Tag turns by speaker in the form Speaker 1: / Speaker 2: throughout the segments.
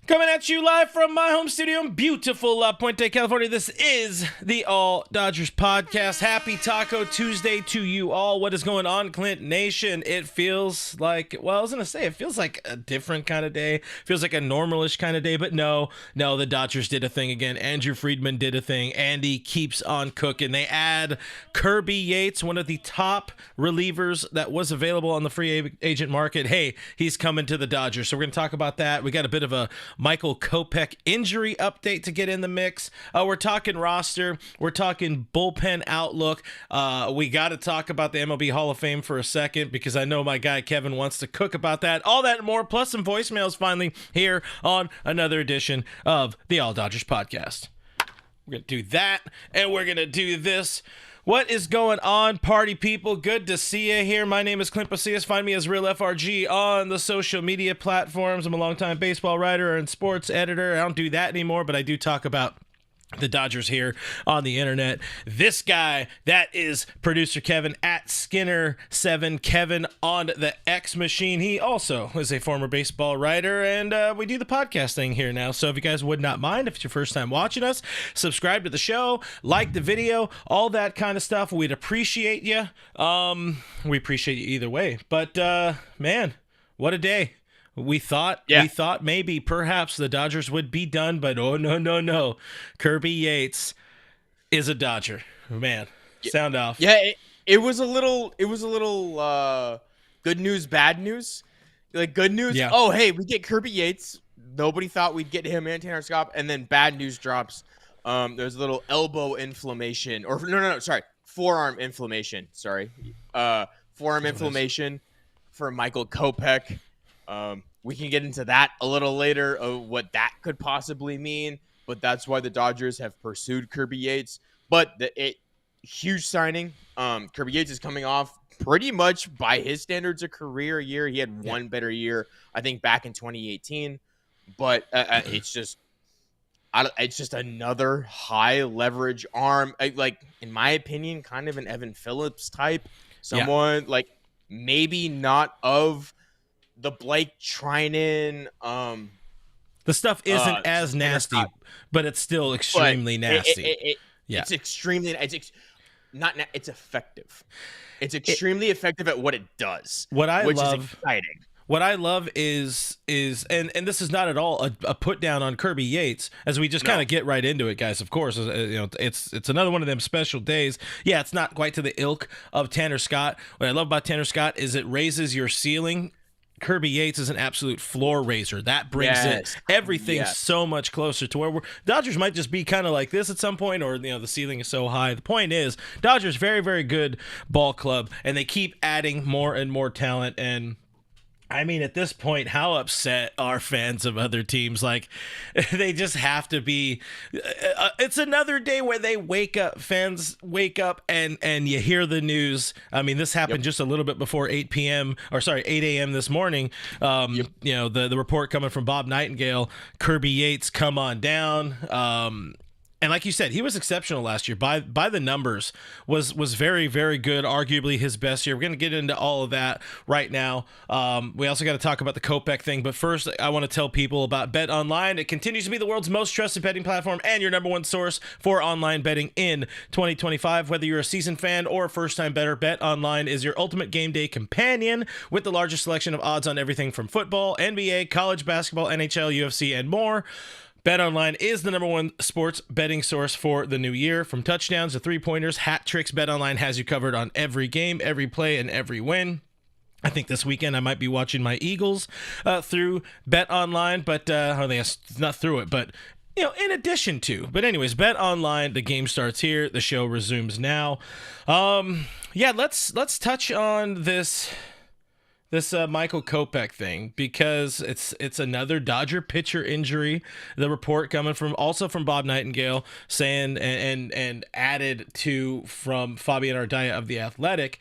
Speaker 1: Coming at you live from my home studio in beautiful Puente, California. This is the All Dodgers podcast. Happy Taco Tuesday to you all. What is going on, Clint Nation? It feels like, well, I was going to say, it feels like a different kind of day. Feels like a normalish kind of day, but no, the Dodgers did a thing again. Andrew Friedman did a thing. Andy keeps on cooking. They add Kirby Yates, one of the top relievers that was available on the free agent market. Hey, he's coming to the Dodgers. So we're going to talk about that. We got a bit of a Michael Kopech injury update to get in the mix. We're talking roster. We're talking bullpen outlook. We got to talk about the MLB Hall of Fame for a second because I know my guy Kevin wants to cook about that. All that and more, plus some voicemails finally here on another edition of the All Dodgers podcast. We're going to do that, and we're going to do this. What is going on, party people? Good to see you here. My name is Clint Pasillas. Find me as Real FRG on the social media platforms. I'm a longtime baseball writer and sports editor. I don't do that anymore, but I do talk about the Dodgers here on the internet. This guy, that is producer Kevin at Skinner7, Kevin on the X machine. He also is a former baseball writer, and we do the podcast thing here now. So if you guys would not mind, if it's your first time watching us, subscribe to the show, like the video, all that kind of stuff. We'd appreciate you. We appreciate you either way. But man, what a day. We thought maybe perhaps the Dodgers would be done, but oh no. Kirby Yates is a Dodger. Man, sound off.
Speaker 2: Yeah, it was a little good news, bad news. Like good news,
Speaker 1: yeah.
Speaker 2: Oh hey, we get Kirby Yates. Nobody thought we'd get him and Tanner Scott, and then bad news drops. There's a little elbow inflammation, or sorry, forearm inflammation. Forearm inflammation for Michael Kopech. We can get into that a little later of what that could possibly mean, but that's why the Dodgers have pursued Kirby Yates. But huge signing. Kirby Yates is coming off pretty much by his standards a career year. He had one better year, I think, back in 2018. But it's just another high leverage arm. Like in my opinion, kind of an Evan Phillips type. Someone like maybe not of the Blake Trinan,
Speaker 1: the stuff isn't as nasty, but it's still extremely nasty.
Speaker 2: It's extremely. It's effective. It's extremely effective at what it does.
Speaker 1: Which is
Speaker 2: exciting.
Speaker 1: What I love is and this is not at all a put down on Kirby Yates, as we just kind of get right into it, guys. Of course, it's another one of them special days. Yeah, it's not quite to the ilk of Tanner Scott. What I love about Tanner Scott is it raises your ceiling. Kirby Yates is an absolute floor raiser. That brings everything so much closer to where Dodgers might just be kind of like this at some point, or the ceiling is so high. The point is, Dodgers very, very good ball club, and they keep adding more and more talent. And I mean, at this point, how upset are fans of other teams? Like, they just have to be. It's another day where they wake up. Fans wake up and you hear the news. I mean, this happened just a little bit before 8 a.m. this morning. The report coming from Bob Nightingale, Kirby Yates, come on down. And like you said, he was exceptional last year. By the numbers, was very, very good. Arguably his best year. We're going to get into all of that right now. We also got to talk about the Kopech thing. But first, I want to tell people about Bet Online. It continues to be the world's most trusted betting platform and your number one source for online betting in 2025. Whether you're a seasoned fan or a first-time bettor, Bet Online is your ultimate game day companion with the largest selection of odds on everything from football, NBA, college basketball, NHL, UFC, and more. BetOnline is the number one sports betting source for the new year. From touchdowns to three-pointers, hat tricks, BetOnline has you covered on every game, every play, and every win. I think this weekend I might be watching my Eagles through BetOnline, but not through it, but in addition to. But anyways, BetOnline, the game starts here. The show resumes now. Let's touch on this Michael Kopech thing, because it's another Dodger pitcher injury. The report coming from Bob Nightingale saying and added to from Fabian Ardaya of The Athletic,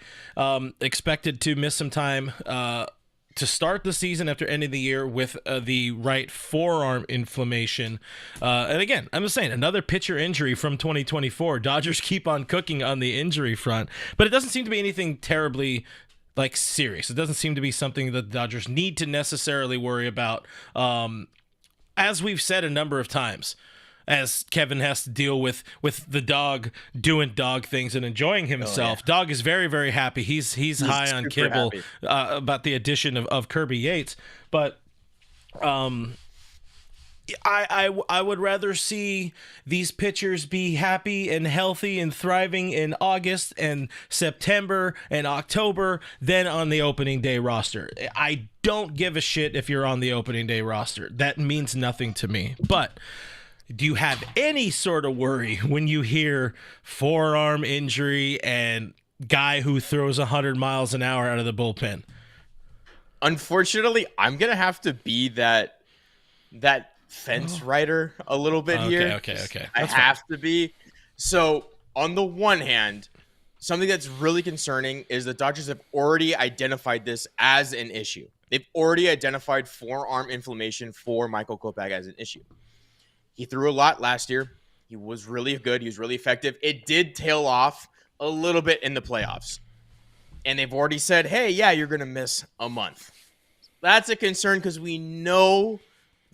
Speaker 1: expected to miss some time to start the season after ending the year with the right forearm inflammation. And again, I'm just saying, another pitcher injury from 2024. Dodgers keep on cooking on the injury front, but it doesn't seem to be anything terribly serious. It doesn't seem to be something that the Dodgers need to necessarily worry about. as we've said a number of times, as Kevin has to deal with the dog doing dog things and enjoying himself. Dog is very, very happy. He's high on kibble about the addition of Kirby Yates. But I would rather see these pitchers be happy and healthy and thriving in August and September and October than on the opening day roster. I don't give a shit if you're on the opening day roster. That means nothing to me. But do you have any sort of worry when you hear forearm injury and guy who throws 100 miles an hour out of the bullpen?
Speaker 2: Unfortunately, I'm going to have to be that fence rider a little bit here.
Speaker 1: Okay.
Speaker 2: I have to be. So on the one hand, something that's really concerning is the Dodgers have already identified this as an issue. They've already identified forearm inflammation for Michael Kopech as an issue. He threw a lot last year. He was really good. He was really effective. It did tail off a little bit in the playoffs. And they've already said, hey, yeah, you're going to miss a month. That's a concern because we know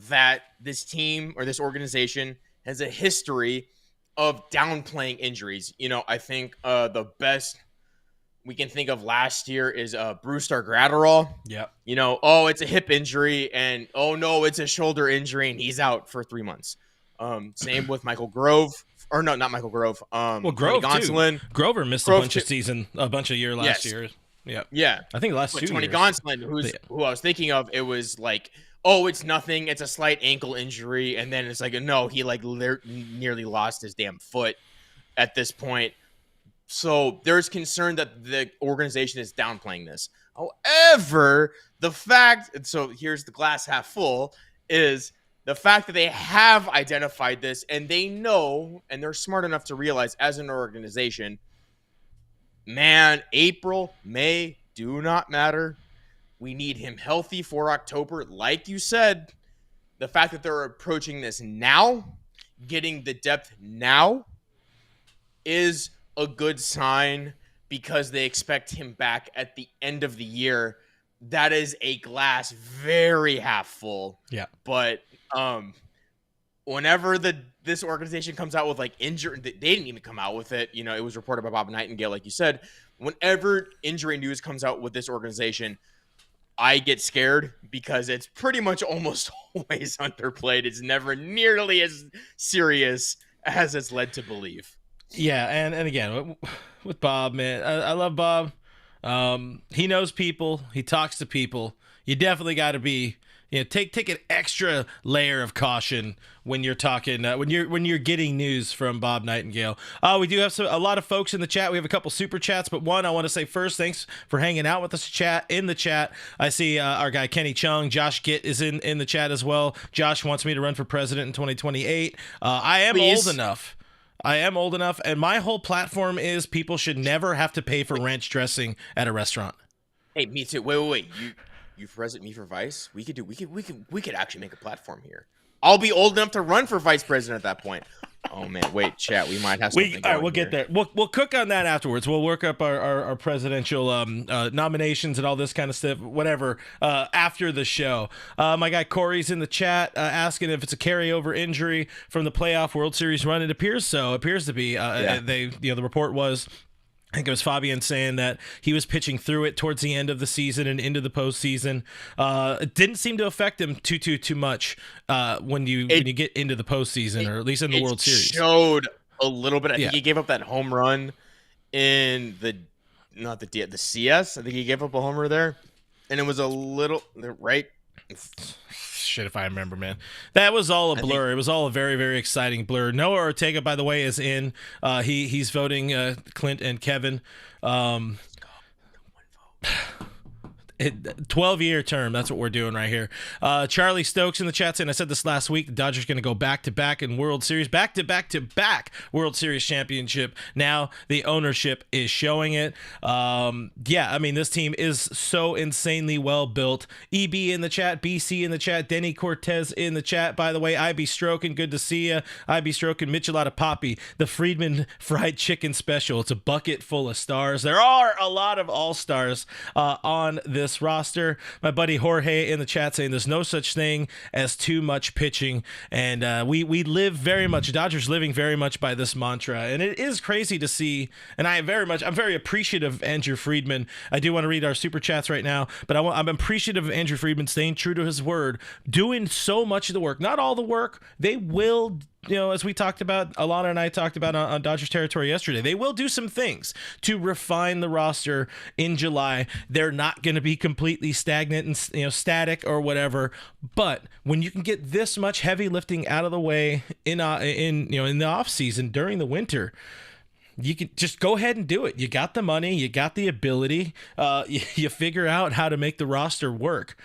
Speaker 2: that this team or this organization has a history of downplaying injuries. You know, I think the best we can think of last year is Brewster Gratterall.
Speaker 1: Yeah.
Speaker 2: You know, oh, it's a hip injury, and oh no, it's a shoulder injury, and he's out for 3 months. Same with Michael Grove. Or no, not Michael Grove.
Speaker 1: Grove
Speaker 2: Gonsolin.
Speaker 1: Too. Grover missed a bunch of year last year. Yeah.
Speaker 2: Yeah.
Speaker 1: I think the last 2 years.
Speaker 2: Tony Gonsolin, who I was thinking of, it was like, oh, it's nothing. It's a slight ankle injury. And then it's like, no, he like nearly lost his damn foot at this point. So there's concern that the organization is downplaying this. However, so here's the glass half full, is the fact that they have identified this and they know, and they're smart enough to realize as an organization, man, April, May do not matter. We need him healthy for October. Like you said, the fact that they're approaching this now, getting the depth now, is a good sign because they expect him back at the end of the year. That is a glass very half full.
Speaker 1: Yeah.
Speaker 2: But whenever this organization comes out with like injury, they didn't even come out with it. You know, it was reported by Bob Nightingale, like you said. Whenever injury news comes out with this organization, I get scared because it's pretty much almost always underplayed. It's never nearly as serious as it's led to believe.
Speaker 1: Yeah, and again, with Bob, man, I love Bob. He knows people. He talks to people. You definitely got to be, take an extra layer of caution when you're talking, when you're getting news from Bob Nightingale. We do have a lot of folks in the chat. We have a couple super chats, but one I want to say first, thanks for hanging out with us in the chat. I see our guy Kenny Chung, Josh Gitt is in the chat as well. Josh wants me to run for president in 2028. I am
Speaker 2: Please.
Speaker 1: old enough, and my whole platform is people should never have to pay for ranch dressing at a restaurant.
Speaker 2: Hey, me too. Wait. You present me for vice? We could actually make a platform here. I'll be old enough to run for vice president at that point. Oh man, wait, chat. We might have something.
Speaker 1: All right, we'll get there. We'll cook on that afterwards. We'll work up our presidential nominations and all this kind of stuff, whatever, after the show. My guy Corey's in the chat asking if it's a carryover injury from the playoff World Series run. It appears so. It appears to be. The report was, I think it was Fabian saying that he was pitching through it towards the end of the season and into the postseason. It didn't seem to affect him too much when you get into the postseason, or at least in the World Series.
Speaker 2: It showed a little bit. I think he gave up that home run in the CS. I think he gave up a homer there, and it was a little right.
Speaker 1: Shit, if I remember, man. That was all a blur. It was all a very, very exciting blur. Noah Ortega, by the way, is in. He's voting Clint and Kevin. 12-year term. That's what we're doing right here. Charlie Stokes in the chat saying, I said this last week, the Dodgers going to go back-to-back in World Series. Back-to-back World Series championship. Now the ownership is showing it. I mean, this team is so insanely well built. EB in the chat, BC in the chat, Denny Cortez in the chat. By the way, IB Stroking, good to see you. IB Stroking, Michelada Poppy, the Friedman fried chicken special. It's a bucket full of stars. There are a lot of all-stars on this this roster. My buddy Jorge in the chat saying there's no such thing as too much pitching, and we live very much, Dodgers living very much by this mantra, and it is crazy to see. And I'm very appreciative of Andrew Friedman. I do want to read our super chats right now, but I'm appreciative of Andrew Friedman staying true to his word, doing so much of the work. Not all the work. They will, as we talked about, Alana and I talked about on Dodgers territory yesterday, they will do some things to refine the roster in July. They're not going to be completely stagnant and static or whatever. But when you can get this much heavy lifting out of the way in the off season during the winter, you can just go ahead and do it. You got the money, you got the ability, you figure out how to make the roster work.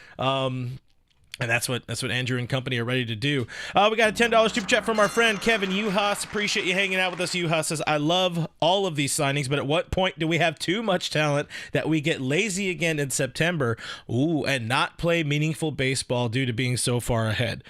Speaker 1: And that's what Andrew and company are ready to do. We got a $10 super chat from our friend Kevin Uhas. Appreciate you hanging out with us. Uhas says, I love all of these signings, but at what point do we have too much talent that we get lazy again in September and not play meaningful baseball due to being so far ahead?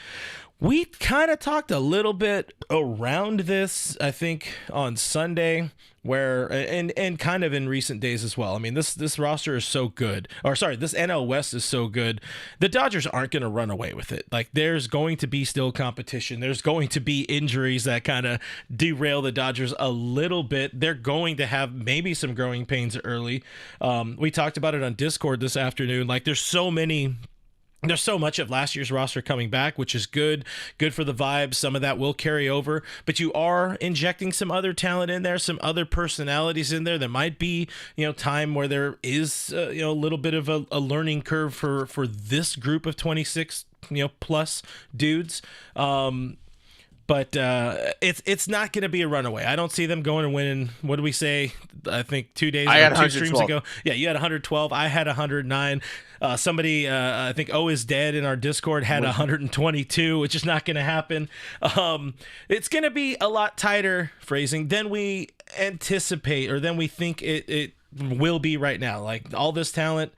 Speaker 1: We kind of talked a little bit around this, I think, on Sunday, where and kind of in recent days as well. I mean, this roster is so good, this NL West is so good. The Dodgers aren't going to run away with it. Like, there's going to be still competition. There's going to be injuries that kind of derail the Dodgers a little bit. They're going to have maybe some growing pains early. We talked about it on Discord this afternoon. Like, there's so much of last year's roster coming back, which is good for the vibes. Some of that will carry over, but you are injecting some other talent in there, some other personalities in there. There might be, time where there is, a little bit of a learning curve for this group of 26, plus dudes. But it's not going to be a runaway. I don't see them going and winning. What do we say? I think 2 days ago, 2 streams ago. Yeah, you had 112. I had 109. Somebody, I think O is Dead in our Discord had 122, which is not going to happen. It's going to be a lot tighter phrasing than we anticipate or than we think it will be right now. Like, all this talent.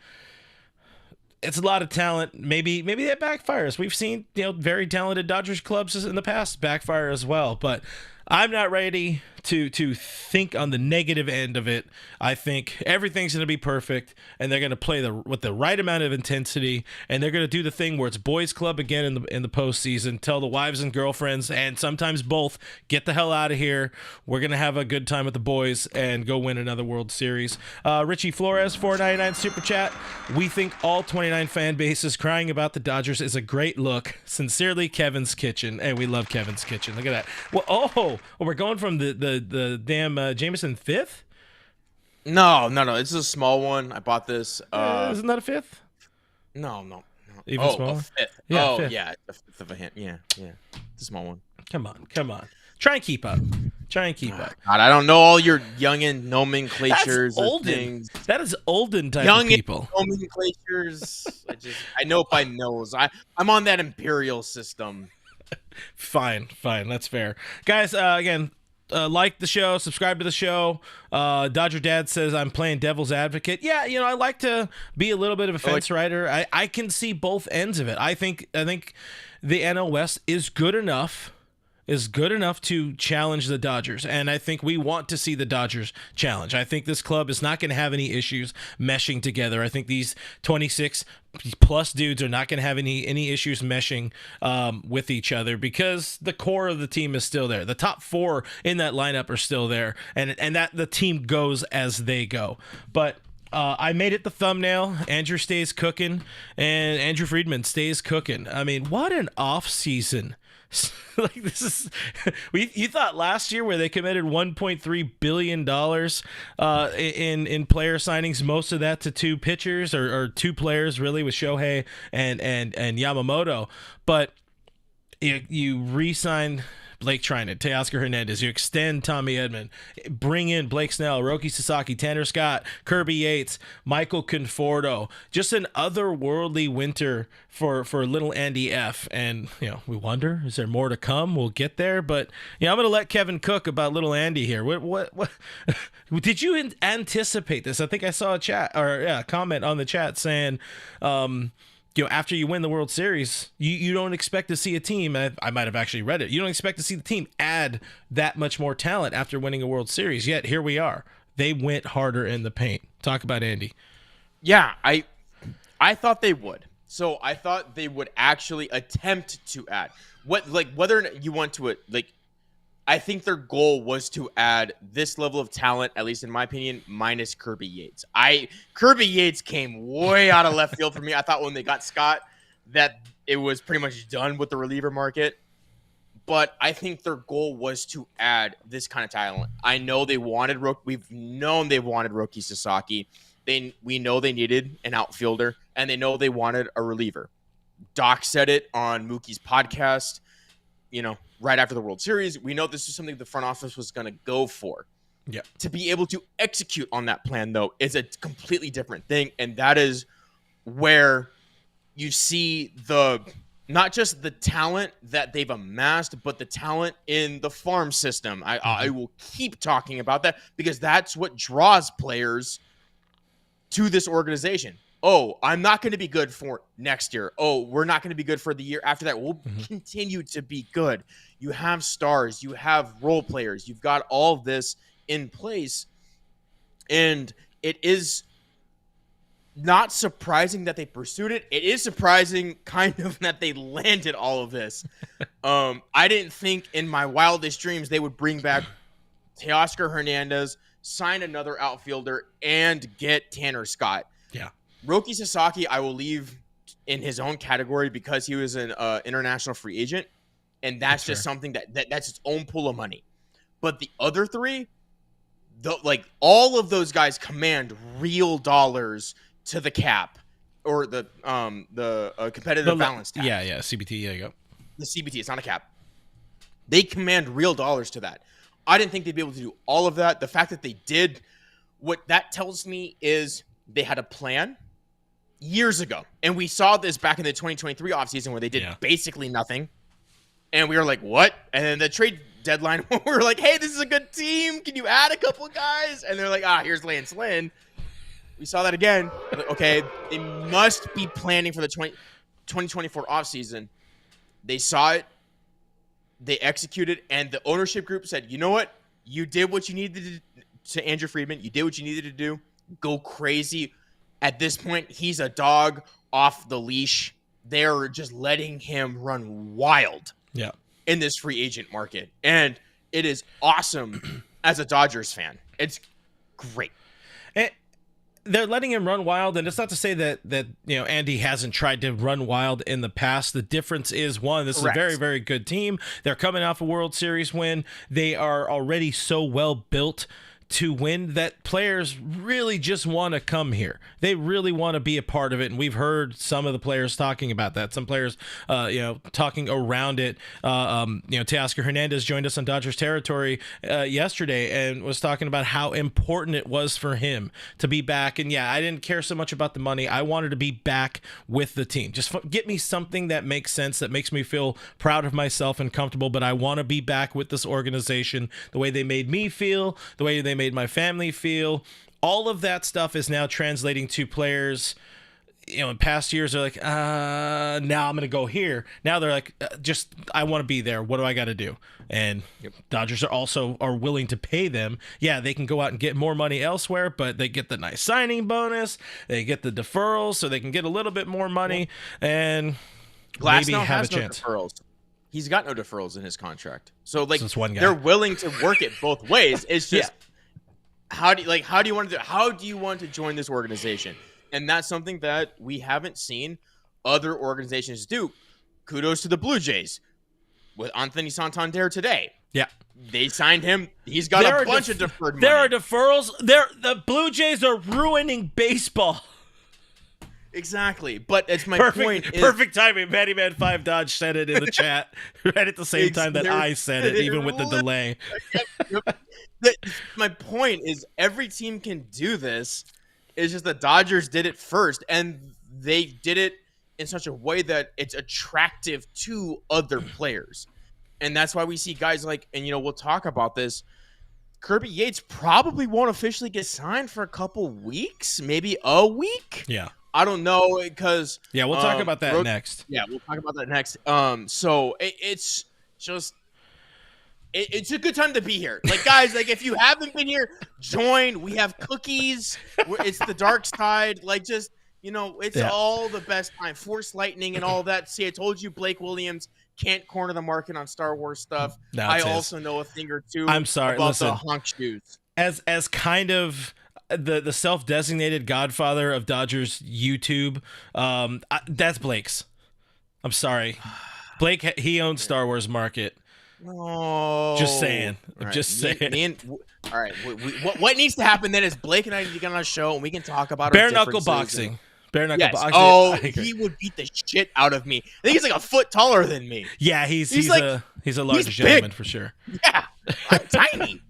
Speaker 1: It's a lot of talent. Maybe that backfires. We've seen, very talented Dodgers clubs in the past backfire as well. But I'm not ready to think on the negative end of it. I think everything's going to be perfect, and they're going to play with the right amount of intensity, and they're going to do the thing where it's boys club again in the postseason. Tell the wives and girlfriends, and sometimes both, get the hell out of here. We're going to have a good time with the boys and go win another World Series. Richie Flores, $4.99 super chat. We think all 29 fan bases crying about the Dodgers is a great look. Sincerely, Kevin's Kitchen. And we love Kevin's Kitchen. Look at that. Well, we're going from the damn Jameson fifth?
Speaker 2: No. It's a small one. I bought this.
Speaker 1: Isn't that a fifth?
Speaker 2: No.
Speaker 1: Even smaller?
Speaker 2: A fifth.
Speaker 1: Yeah, fifth.
Speaker 2: Yeah, a fifth of a hint. Yeah. It's a small one.
Speaker 1: Come on. Try and keep up. God,
Speaker 2: I don't know all your youngin nomenclatures.
Speaker 1: That's olden. Things. That is olden type
Speaker 2: youngin
Speaker 1: of people.
Speaker 2: Nomenclatures. I know it by nose. I'm on that imperial system.
Speaker 1: Fine. That's fair. Guys, again, like the show, subscribe to the show. Dodger Dad says I'm playing devil's advocate. Yeah, I like to be a little bit of a fence rider. I can see both ends of it. I think the NL West is good enough to challenge the Dodgers, and I think we want to see the Dodgers challenge. I think this club is not going to have any issues meshing together. I think these 26 plus dudes are not going to have any issues meshing with each other because the core of the team is still there. The top four in that lineup are still there, and that the team goes as they go. But I made it the thumbnail. Andrew stays cooking, and Andrew Friedman stays cooking. I mean, what an off season. Like, this is you thought last year where they committed $1.3 billion in player signings, most of that to two pitchers or two players really with Shohei and Yamamoto, but you re-sign Blake Trinan, Teoscar Hernandez, you extend Tommy Edman, bring in Blake Snell, Roki Sasaki, Tanner Scott, Kirby Yates, Michael Conforto. Just an otherworldly winter for little Andy F. And, we wonder, is there more to come? We'll get there. But, I'm going to let Kevin cook about little Andy here. What did you anticipate this? I think I saw a comment on the chat saying, after you win the World Series, you don't expect to see a team, I might have actually read it, you don't expect to see the team add that much more talent after winning a World Series, yet here we are. They went harder in the paint. Talk about Andy.
Speaker 2: Yeah, I thought they would. So I thought they would actually attempt to add whether or not you want to I think their goal was to add this level of talent, at least in my opinion, minus Kirby Yates. Kirby Yates came way out of left field for me. I thought when they got Scott that it was pretty much done with the reliever market. But I think their goal was to add this kind of talent. I know they wanted we've known they wanted Roki Sasaki. We know they needed an outfielder, and they know they wanted a reliever. Doc said it on Mookie's podcast, right after the World Series. We know this is something the front office was going to go for.
Speaker 1: Yeah.
Speaker 2: To be able to execute on that plan, though, is a completely different thing, and that is where you see not just the talent that they've amassed, but the talent in the farm system. I will keep talking about that because that's what draws players to this organization. Oh, I'm not going to be good for next year. Oh, we're not going to be good for the year after that. We'll continue to be good. You have stars. You have role players. You've got all of this in place. And it is not surprising that they pursued it. It is surprising kind of that they landed all of this. I didn't think in my wildest dreams they would bring back Teoscar Hernandez, sign another outfielder, and get Tanner Scott.
Speaker 1: Yeah.
Speaker 2: Roki Sasaki, I will leave in his own category because he was an international free agent, and that's just something that's its own pool of money. But the other three, all of those guys command real dollars to the cap or the competitive balance tab.
Speaker 1: Yeah, CBT. There you go.
Speaker 2: The CBT, it's not a cap. They command real dollars to that. I didn't think they'd be able to do all of that. The fact that they did, what that tells me is they had a plan years ago. And we saw this back in the 2023 offseason where they did basically nothing. And we were like, what? And then the trade deadline, we were like, hey, this is a good team. Can you add a couple guys? And they're like, here's Lance Lynn. We saw that again. Like, okay, they must be planning for the 2024 offseason. They saw it. They executed, and the ownership group said, you know what? You did what you needed to Andrew Friedman. You did what you needed to do. Go crazy. At this point, he's a dog off the leash. They're just letting him run wild in this free agent market. And it is awesome as a Dodgers fan. It's great.
Speaker 1: They're letting him run wild, and it's not to say that Andy hasn't tried to run wild in the past. The difference is, one, this is a very, very good team. They're coming off a World Series win. They are already so well built to win that players really just want to come here. They really want to be a part of it, and we've heard some of the players talking about that. Some players, talking around it. Teoscar Hernandez joined us on Dodgers territory yesterday and was talking about how important it was for him to be back. And I didn't care so much about the money. I wanted to be back with the team. Just get me something that makes sense, that makes me feel proud of myself and comfortable. But I want to be back with this organization, the way they made me feel, the way they made my family feel. All of that stuff is now translating to players. In past years, they're like, now I'm going to go here. Now they're like, I want to be there. What do I got to do? And Dodgers are willing to pay them. Yeah, they can go out and get more money elsewhere, but they get the nice signing bonus. They get the deferrals, so they can get a little bit more money and maybe have a chance.
Speaker 2: No deferrals. He's got no deferrals in his contract. So they're willing to work it both ways. It's just how do you want to join this organization? And that's something that we haven't seen other organizations do. Kudos to the Blue Jays with Anthony Santander today.
Speaker 1: Yeah.
Speaker 2: They signed him. He's got a bunch of deferred money.
Speaker 1: There are deferrals. The Blue Jays are ruining baseball.
Speaker 2: Exactly. But it's my point.
Speaker 1: Perfect timing. Matty Man 5 Dodge said it in the chat right at the same time that I said it, even with the delay.
Speaker 2: My point is every team can do this. It's just the Dodgers did it first, and they did it in such a way that it's attractive to other players. And that's why we see guys like, and we'll talk about this, Kirby Yates probably won't officially get signed for a couple weeks, maybe a week.
Speaker 1: Yeah.
Speaker 2: I don't know because
Speaker 1: we'll talk about that next.
Speaker 2: Yeah, we'll talk about that next. So it's just it's a good time to be here. Guys, if you haven't been here, join. We have cookies. It's the dark side. It's all the best time. Force lightning and all that. See, I told you Blake Williams can't corner the market on Star Wars stuff. I also know a thing or two about the honk shoes.
Speaker 1: As kind of the self-designated godfather of Dodgers YouTube, that's Blake's. I'm sorry. Blake, he owns Star Wars market.
Speaker 2: Oh,
Speaker 1: just saying.
Speaker 2: Right.
Speaker 1: Just saying.
Speaker 2: All right. What needs to happen then is Blake and I need to get on a show and we can talk about
Speaker 1: bare knuckle boxing. Bare knuckle boxing.
Speaker 2: Oh, he would beat the shit out of me. I think he's like a foot taller than me.
Speaker 1: Yeah, he's a large gentleman for sure.
Speaker 2: Yeah, I'm tiny.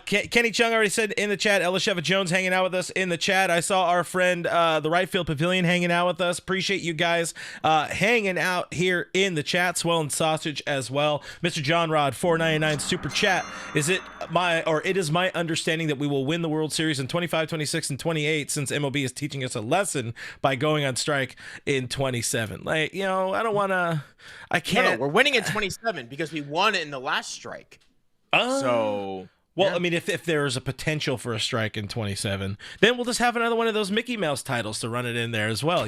Speaker 1: Kenny Chung already said in the chat. Elisheva Jones hanging out with us in the chat. I saw our friend the Right Field Pavilion hanging out with us. Appreciate you guys hanging out here in the chat. Swell and Sausage as well. Mr. John Rod 499 super chat. It is my understanding that we will win the World Series in 25, 26, and 28 since MLB is teaching us a lesson by going on strike in 27. I don't want to. I can't.
Speaker 2: No, we're winning in 27 because we won in the last strike.
Speaker 1: Well, I mean, if there's a potential for a strike in 27, then we'll just have another one of those Mickey Mouse titles to run it in there as well.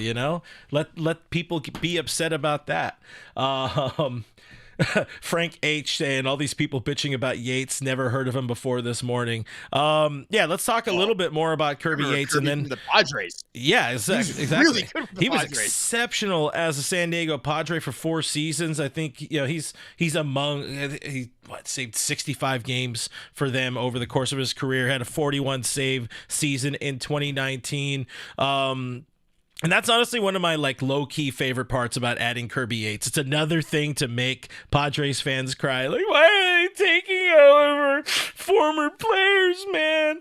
Speaker 1: Let people be upset about that. Frank H saying all these people bitching about Yates, never heard of him before this morning. Let's talk a little bit more about Kirby Yates and then
Speaker 2: the Padres.
Speaker 1: Yeah, exactly.
Speaker 2: Really good for the
Speaker 1: he was
Speaker 2: Padres.
Speaker 1: exceptional as a San Diego Padre for 4 seasons. I think he's saved 65 games for them over the course of his career. Had a 41 save season in 2019. And that's honestly one of my low-key favorite parts about adding Kirby Yates. It's another thing to make Padres fans cry. Why are they taking over former players, man?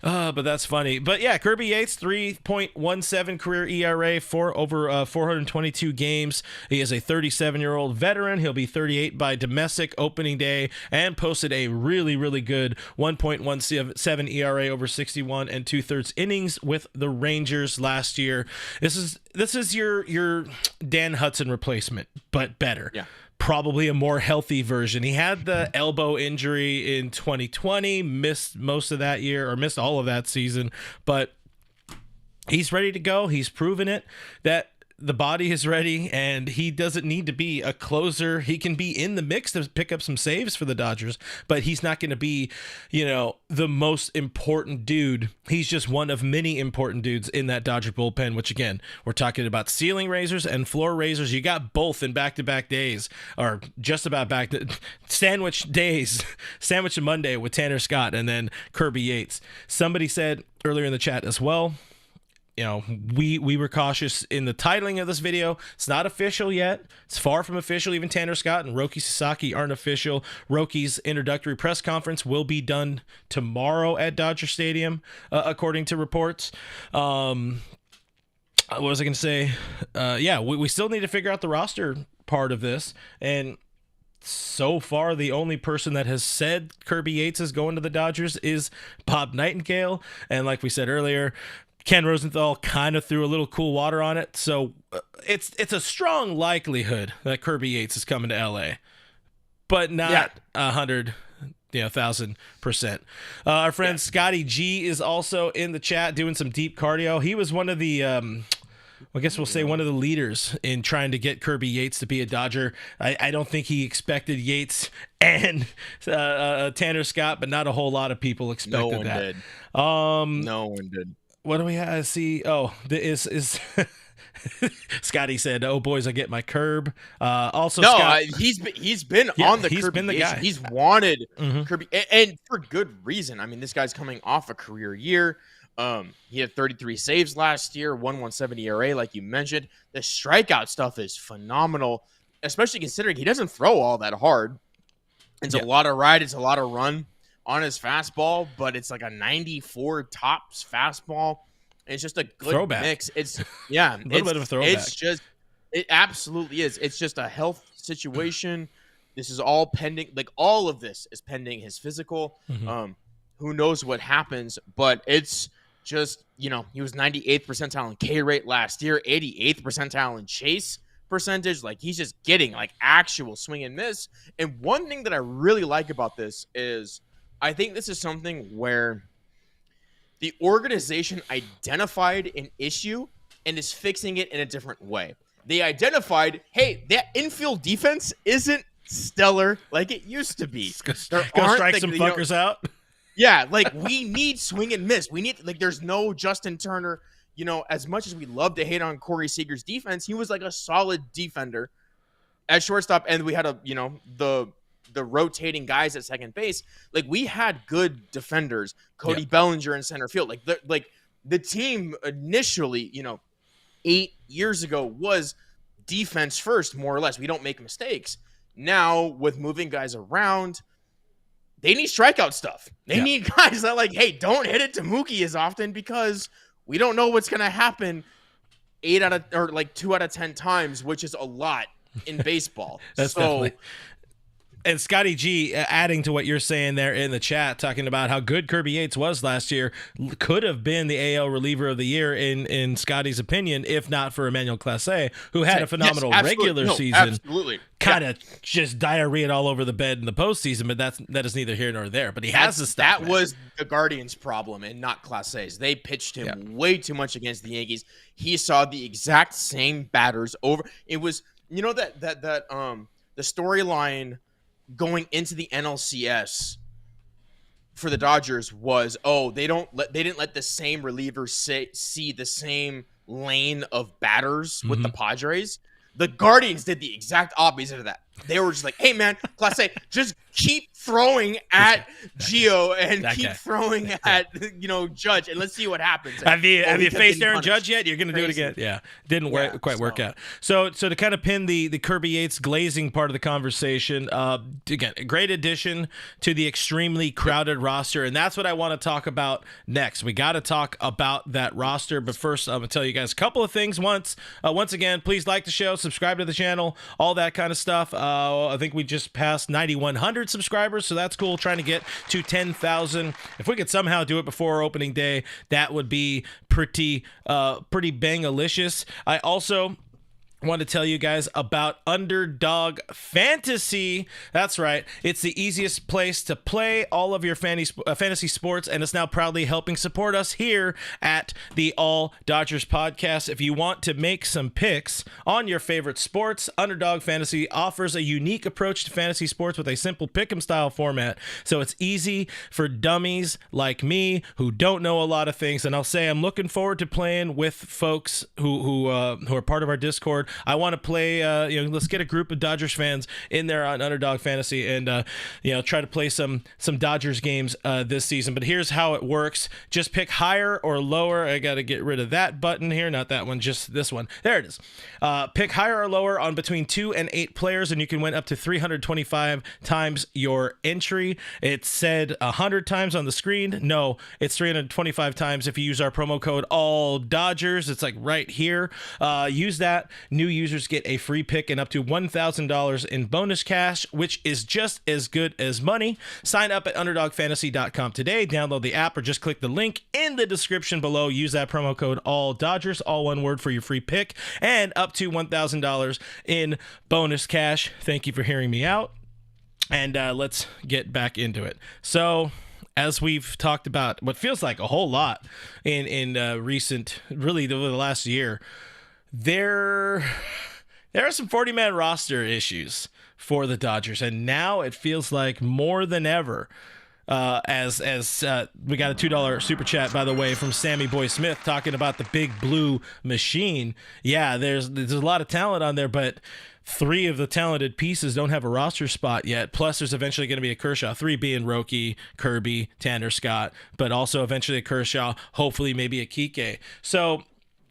Speaker 1: But that's funny. But yeah, Kirby Yates, 3.17 career ERA for over 422 games. He is a 37-year-old veteran. He'll be 38 by domestic opening day and posted a really, really good 1.17 ERA over 61 and 2/3 innings with the Rangers last year. This is your Dan Hudson replacement, but better.
Speaker 2: Yeah.
Speaker 1: Probably a more healthy version. He had the elbow injury in 2020, missed most of that year, or missed all of that season, but he's ready to go. He's proven it that the body is ready, and he doesn't need to be a closer. He can be in the mix to pick up some saves for the Dodgers, but he's not going to be, the most important dude. He's just one of many important dudes in that Dodger bullpen, which again, we're talking about ceiling raisers and floor raisers. You got both in back-to-back days, or just about sandwich days, sandwich and Monday with Tanner Scott and then Kirby Yates. Somebody said earlier in the chat as well, we were cautious in the titling of this video. It's not official yet. It's far from official. Even Tanner Scott and Roki Sasaki aren't official. Roki's introductory press conference will be done tomorrow at Dodger Stadium, according to reports. What was I going to say? We still need to figure out the roster part of this. And so far, the only person that has said Kirby Yates is going to the Dodgers is Bob Nightingale. And like we said earlier, Ken Rosenthal kind of threw a little cool water on it, so it's a strong likelihood that Kirby Yates is coming to LA, but not 1,000%. Our friend Scotty G is also in the chat doing some deep cardio. He was one of the I guess we'll say one of the leaders in trying to get Kirby Yates to be a Dodger. I don't think he expected Yates and Tanner Scott, but not a whole lot of people expected that.
Speaker 2: No one did.
Speaker 1: What do we have? See, is Scotty said, "Oh boys, I get my curb." Also,
Speaker 2: no,
Speaker 1: Scott,
Speaker 2: he's been on the.
Speaker 1: He's
Speaker 2: Kirby
Speaker 1: been the guy.
Speaker 2: He's wanted Kirby, and for good reason. I mean, this guy's coming off a career year. He had 33 saves last year, 1.17 ERA, like you mentioned. The strikeout stuff is phenomenal, especially considering he doesn't throw all that hard. It's a lot of ride. It's a lot of run on his fastball, but it's like a 94 tops fastball. It's just a good
Speaker 1: throwback
Speaker 2: mix. It's
Speaker 1: a little bit of a throwback.
Speaker 2: It absolutely is. It's just a health situation. This is all pending. Like all of this is pending his physical. Who knows what happens, but it's just, he was 98th percentile in K rate last year, 88th percentile in chase percentage. Like he's just getting actual swing and miss. And one thing that I really like about this is I think this is something where the organization identified an issue and is fixing it in a different way. They identified, hey, that infield defense isn't stellar like it used to be.
Speaker 1: Go strike some fuckers out.
Speaker 2: Yeah, like we need swing and miss. We need, like, there's no Justin Turner. As much as we love to hate on Corey Seager's defense, he was like a solid defender at shortstop, and we had the rotating guys at second base. Like, we had good defenders. Cody Bellinger in center field. Like the team initially, 8 years ago was defense first, more or less. We don't make mistakes. Now, with moving guys around, they need strikeout stuff. They need guys that, like, hey, don't hit it to Mookie as often because we don't know what's going to happen 2 out of 10 times, which is a lot in baseball.
Speaker 1: That's definitely. And Scotty G, adding to what you're saying there in the chat, talking about how good Kirby Yates was last year, could have been the AL reliever of the year in Scotty's opinion, if not for Emmanuel Clase, who had a phenomenal regular season.
Speaker 2: Absolutely.
Speaker 1: Kind of just diarrhea all over the bed in the postseason, but that is neither here nor there. But he has the stuff.
Speaker 2: That was the Guardians' problem and not Clase's. They pitched him way too much against the Yankees. He saw the exact same batters over. It was, the storyline going into the NLCS for the Dodgers was, they didn't let the same relievers see the same lane of batters with the Padres. The Guardians did the exact opposite of that. They were just like, hey, man, Clase, just keep throwing at Gio and keep throwing at, Judge, and let's see what happens.
Speaker 1: Have you faced Aaron Judge yet? You're going to do it again. Yeah. Didn't quite work out. So to kind of pin the Kirby Yates glazing part of the conversation, again, a great addition to the extremely crowded roster, and that's what I want to talk about next. We got to talk about that roster, but first I'm going to tell you guys a couple of things. Once again, please like the show, subscribe to the channel, all that kind of stuff. I think we just passed 9,100 subscribers, so that's cool. Trying to get to 10,000. If we could somehow do it before opening day, that would be pretty bang-alicious. I also want to tell you guys about Underdog Fantasy. That's right. It's the easiest place to play all of your fantasy sports, and it's now proudly helping support us here at the All Dodgers podcast. If you want to make some picks on your favorite sports, Underdog Fantasy offers a unique approach to fantasy sports with a simple pick'em style format. So it's easy for dummies like me who don't know a lot of things. And I'll say I'm looking forward to playing with folks who are part of our Discord. I want to play, let's get a group of Dodgers fans in there on Underdog Fantasy and, try to play some Dodgers games this season. But here's how it works. Just pick higher or lower. I got to get rid of that button here. Not that one, just this one. There it is. Pick higher or lower on between 2 and 8 players, and you can win up to 325 times your entry. It said 100 times on the screen. No, it's 325 times if you use our promo code ALLDodgers. It's like right here. Use that. New users get a free pick and up to $1,000 in bonus cash, which is just as good as money. Sign up at UnderdogFantasy.com today. Download the app or just click the link in the description below. Use that promo code ALLDodgers, all one word, for your free pick and up to $1,000 in bonus cash. Thank you for hearing me out. And let's get back into it. So, as we've talked about what feels like a whole lot in recent, really over the last year, there are some 40-man roster issues for the Dodgers, and now it feels like more than ever. As we got a $2 super chat, by the way, from Sammy Boy Smith talking about the big blue machine. Yeah, there's a lot of talent on there, but 3 of the talented pieces don't have a roster spot yet. Plus, there's eventually going to be a Kershaw, 3 being Roki, Kirby, Tanner Scott, but also eventually a Kershaw, hopefully maybe a Kike. So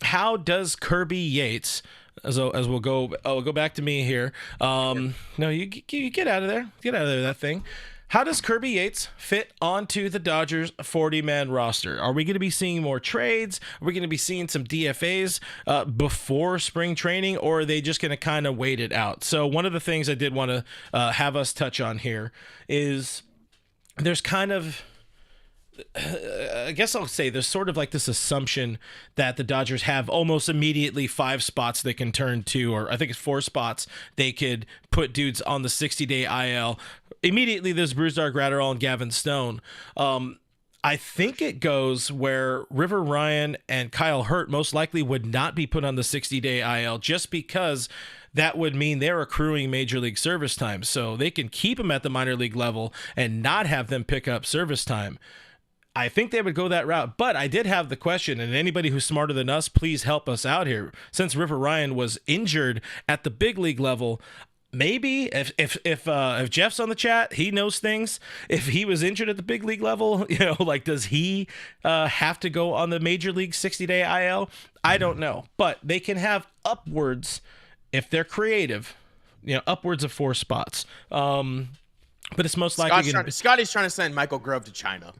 Speaker 1: how does Kirby Yates, as we'll go back to me here. No, you get out of there. Get out of there, that thing. How does Kirby Yates fit onto the Dodgers 40-man roster? Are we going to be seeing more trades? Are we going to be seeing some DFAs before spring training, or are they just going to kind of wait it out? So one of the things I did want to have us touch on here is there's kind of, I guess I'll say there's sort of like this assumption that the Dodgers have almost immediately 5 spots they can turn to, or I think it's 4 spots they could put dudes on the 60-day IL. Immediately there's Brusdar, Gratterall, and Gavin Stone. I think it goes where River Ryan and Kyle Hurt most likely would not be put on the 60-day IL just because that would mean they're accruing major league service time. So they can keep them at the minor league level and not have them pick up service time. I think they would go that route, but I did have the question, and anybody who's smarter than us, please help us out here. Since River Ryan was injured at the big league level, maybe if Jeff's on the chat, he knows things. If he was injured at the big league level, like does he have to go on the major league 60-day IL? I don't know, but they can have upwards if they're creative, upwards of 4 spots. But it's most likely
Speaker 2: Scotty's trying to send Michael Grove to China.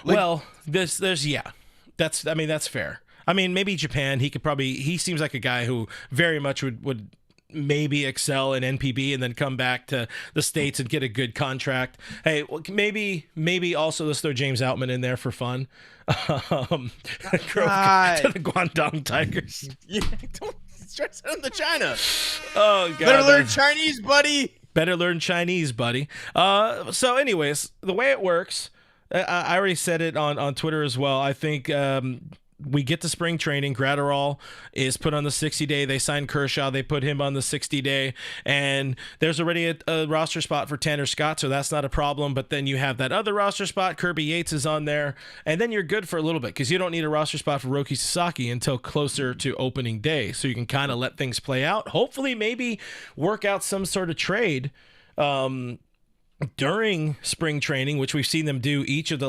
Speaker 1: Well, that's fair. I mean, maybe Japan. He seems like a guy who very much would maybe excel in NPB and then come back to the States and get a good contract. Hey, well, maybe also let's throw James Outman in there for fun. To the Guangdong Tigers.
Speaker 2: Yeah, don't stretch him to China.
Speaker 1: Oh, God.
Speaker 2: Better learn Chinese, buddy.
Speaker 1: So anyways, the way it works, I already said it on Twitter as well. I think we get to spring training. Gratterall is put on the 60-day. They signed Kershaw. They put him on the 60-day. And there's already a roster spot for Tanner Scott, so that's not a problem. But then you have that other roster spot. Kirby Yates is on there. And then you're good for a little bit because you don't need a roster spot for Roki Sasaki until closer to opening day. So you can kind of let things play out. Hopefully maybe work out some sort of trade during spring training, which we've seen them do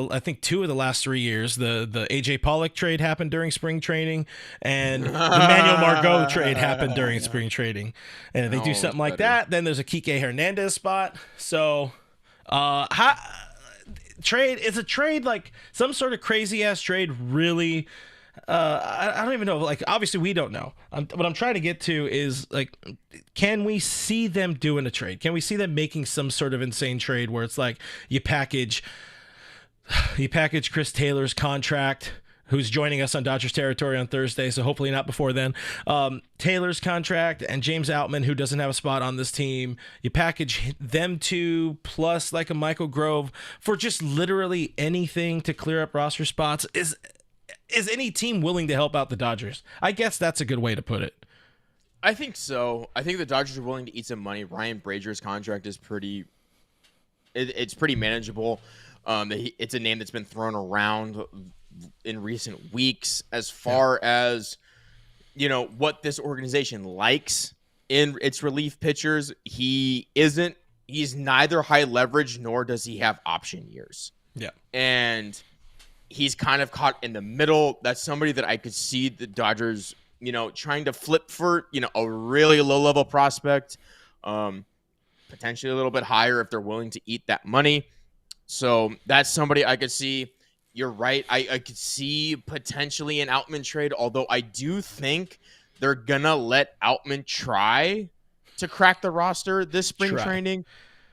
Speaker 1: I think 2 of the last 3 years. The AJ Pollock trade happened during spring training, and the Manuel Margot trade happened during spring training. And if they do something like that, then there's a Kike Hernandez spot. So is a trade like some sort of crazy ass trade really? I don't even know. Like, obviously we don't know. What I'm trying to get to is, like, can we see them doing a trade? Can we see them making some sort of insane trade where it's like you package Chris Taylor's contract, who's joining us on Dodgers territory on Thursday, so hopefully not before then. Taylor's contract and James Outman, who doesn't have a spot on this team. You package them 2 plus like a Michael Grove for just literally anything to clear up roster spots. Is any team willing to help out the Dodgers? I guess that's a good way to put it.
Speaker 2: I think so. I think the Dodgers are willing to eat some money. Ryan Brazier's contract is it's pretty manageable. It's a name that's been thrown around in recent weeks as far as, what this organization likes in its relief pitchers. He's neither high leverage nor does he have option years.
Speaker 1: Yeah. And
Speaker 2: he's kind of caught in the middle. That's somebody that I could see the Dodgers, trying to flip for, a really low-level prospect, potentially a little bit higher if they're willing to eat that money. So that's somebody I could see. You're right. I could see potentially an Outman trade, although I do think they're going to let Outman try to crack the roster this spring training.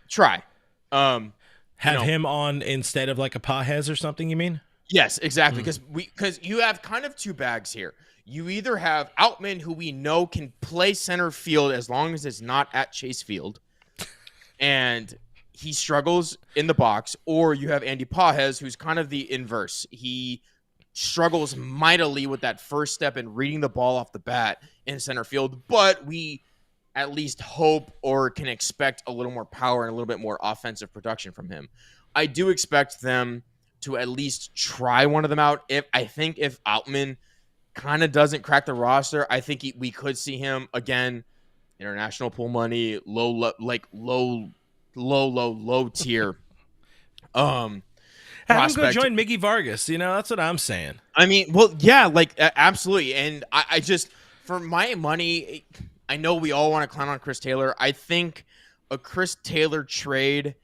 Speaker 2: Try.
Speaker 1: Have him on instead of like a Pajes or something, you mean?
Speaker 2: Yes, exactly. Because you have kind of 2 bags here. You either have Outman, who we know can play center field as long as it's not at Chase Field, and he struggles in the box, or you have Andy Pajes, who's kind of the inverse. He struggles mightily with that first step in reading the ball off the bat in center field, but we at least hope or can expect a little more power and a little bit more offensive production from him. I do expect them to at least try one of them out. If Outman kind of doesn't crack the roster, I think we could see him again, international pool money, low tier.
Speaker 1: Have him go join Miggy Vargas. That's what I'm saying.
Speaker 2: I mean, well, yeah, absolutely. And I just, for my money, I know we all want to clown on Chris Taylor. I think a Chris Taylor trade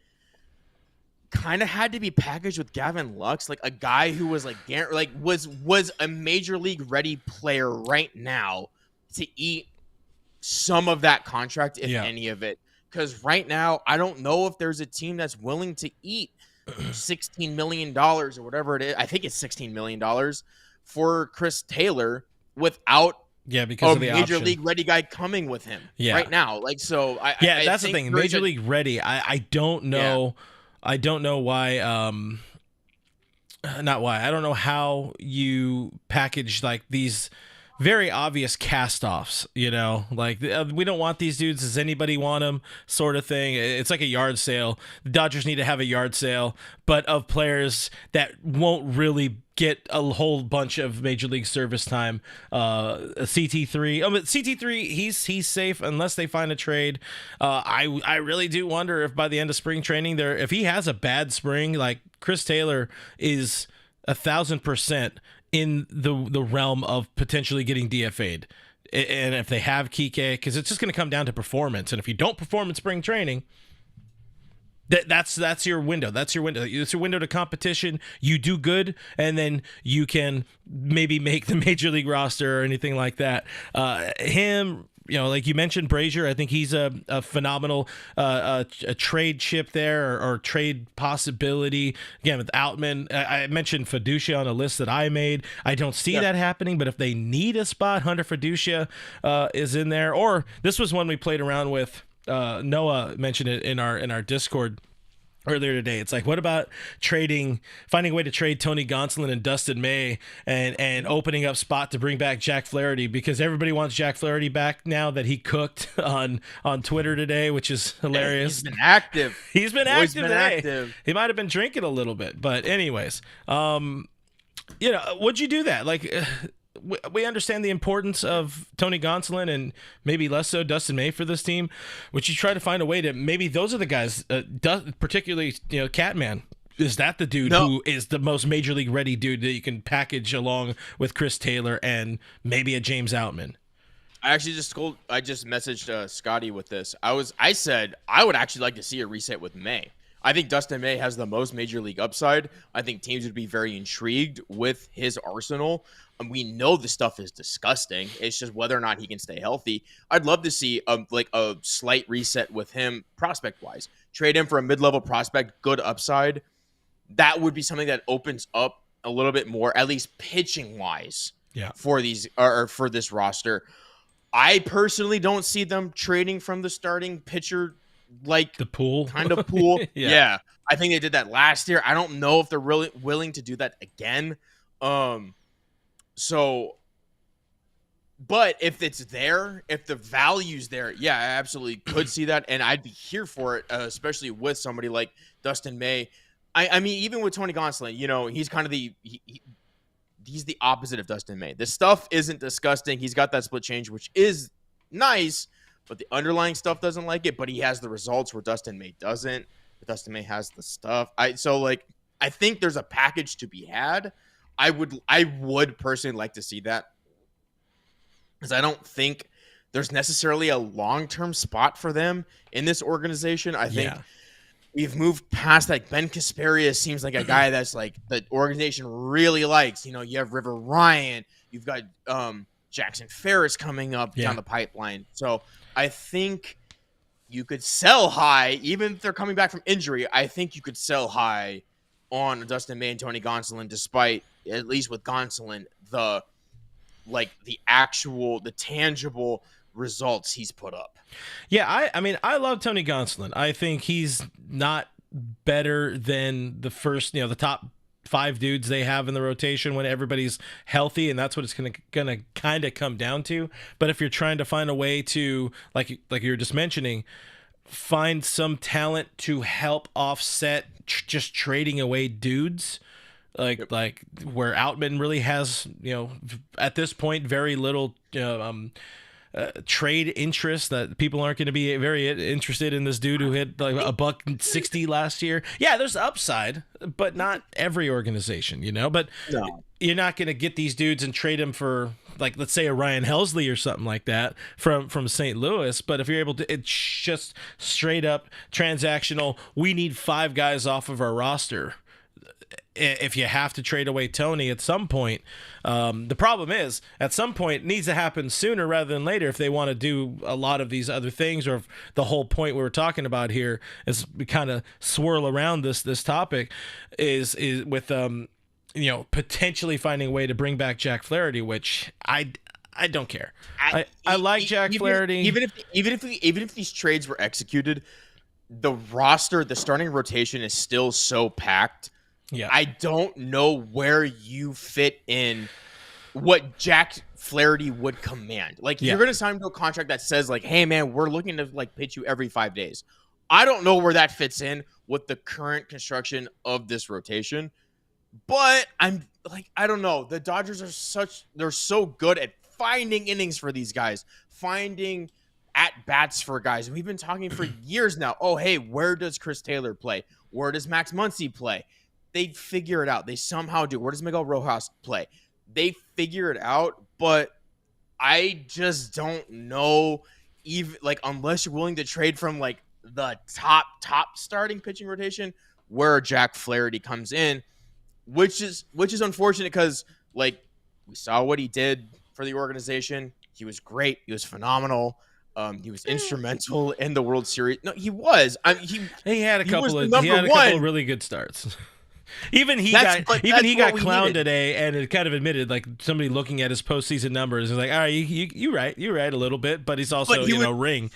Speaker 2: kind of had to be packaged with Gavin Lux, like a guy who was was a major league ready player right now to eat some of that contract, if any of it. Because right now, I don't know if there's a team that's willing to eat $16 million or whatever it is. I think it's $16 million for Chris Taylor without
Speaker 1: because of the
Speaker 2: major
Speaker 1: option.
Speaker 2: league ready guy coming with him right now. That's
Speaker 1: the thing. Major league ready. I don't know. Yeah. I don't know why not why. I don't know how you package like these very obvious cast-offs, you know, like we don't want these dudes. Does anybody want them? Sort of thing. It's like a yard sale. The Dodgers need to have a yard sale, but of players that won't really get a whole bunch of major league service time. CT3, CT3, he's safe unless they find a trade. I really do wonder if by the end of spring training, if he has a bad spring, like Chris Taylor is 1,000% in the realm of potentially getting DFA'd. And if they have Kike, because it's just going to come down to performance. And if you don't perform in spring training, that's your window. That's your window. It's your window to competition. You do good, and then you can maybe make the major league roster or anything like that. Him, you know, like you mentioned, Brazier, I think he's a phenomenal a trade chip there or trade possibility. Again, with Outman, I mentioned Fiducia on a list that I made. I don't see that happening, but if they need a spot, Hunter Fiducia is in there. Or this was one we played around with. Noah mentioned it in our Discord earlier today. It's like, what about finding a way to trade Tony Gonsolin and Dustin May and opening up spot to bring back Jack Flaherty, because everybody wants Jack Flaherty back now that he cooked on Twitter today, which is hilarious.
Speaker 2: He's been active.
Speaker 1: He's been active. He might have been drinking a little bit, but anyways, you know, would you do that? Like, we understand the importance of Tony Gonsolin and maybe less so Dustin May for this team. Would you try to find a way to maybe those are the guys, particularly, you know, Catman? Is that the dude who is the most major league ready dude that you can package along with Chris Taylor and maybe a James Outman?
Speaker 2: I just messaged Scotty with this. I said I would actually like to see a reset with May. I think Dustin May has the most major league upside. I think teams would be very intrigued with his arsenal. And we know the stuff is disgusting. It's just whether or not he can stay healthy. I'd love to see a slight reset with him prospect-wise. Trade him for a mid-level prospect, good upside. That would be something that opens up a little bit more, at least pitching-wise, for these or for this roster. I personally don't see them trading from the starting pitcher, like
Speaker 1: the pool
Speaker 2: kind of pool. Yeah. I think they did that last year. I don't know if they're really willing to do that again. So, but if it's there, if the value's there, yeah, I absolutely could see that, and I'd be here for it, especially with somebody like Dustin May. I mean, even with Tony Gonsolin, you know, he's kind of he's the opposite of Dustin May. The stuff isn't disgusting. He's got that split change, which is nice, but the underlying stuff doesn't like it. But he has the results where Dustin May doesn't. But Dustin May has the stuff. I think there's a package to be had. I would personally like to see that, because I don't think there's necessarily a long-term spot for them in this organization. I think we've moved past that. Ben Casperia seems like a guy that's like the organization really likes. You know, you have River Ryan, you've got Jackson Ferris coming up down the pipeline. So I think you could sell high, even if they're coming back from injury. I think you could sell high on Dustin May and Tony Gonsolin, despite, at least with Gonsolin, the tangible results he's put up.
Speaker 1: Yeah, I mean, I love Tony Gonsolin. I think he's not better than the first, you know, the top 5 dudes they have in the rotation when everybody's healthy, and that's what it's gonna kind of come down to. But if you're trying to find a way to, like you were just mentioning, find some talent to help offset just trading away dudes, like where Outman really has, you know, at this point, very little trade interest, that people aren't going to be very interested in this dude who hit like $160 last year. Yeah, there's upside, but not every organization, you know. But you're not going to get these dudes and trade them for, like, let's say a Ryan Helsley or something like that from St. Louis. But if you're able to, it's just straight up transactional. We need 5 guys off of our roster. If you have to trade away Tony at some point, the problem is at some point it needs to happen sooner rather than later if they want to do a lot of these other things, or if the whole point we were talking about here is we kind of swirl around this topic is with you know, potentially finding a way to bring back Jack Flaherty, which I don't care. I like Jack Flaherty.
Speaker 2: Even if these trades were executed, the starting rotation is still so packed
Speaker 1: Yeah.
Speaker 2: I don't know where you fit in what Jack Flaherty would command. Like, if you're going to sign him to a contract that says, like, hey, man, we're looking to, like, pitch you every 5 days. I don't know where that fits in with the current construction of this rotation. But I'm, like, I don't know. The Dodgers they're so good at finding innings for these guys, finding at-bats for guys. We've been talking for years now. Oh, hey, where does Chris Taylor play? Where does Max Muncy play? They figure it out. They somehow do. Where does Miguel Rojas play? They figure it out, but I just don't know, even, like, unless you're willing to trade from, like, the top starting pitching rotation, where Jack Flaherty comes in, which is unfortunate because, like, we saw what he did for the organization. He was great. He was phenomenal. He was instrumental in the World Series. No, he was.
Speaker 1: He had a couple of really good starts. Even he got clowned today, and it kind of admitted, like, somebody looking at his postseason numbers is like, all right, you're right a little bit, but he's also ring.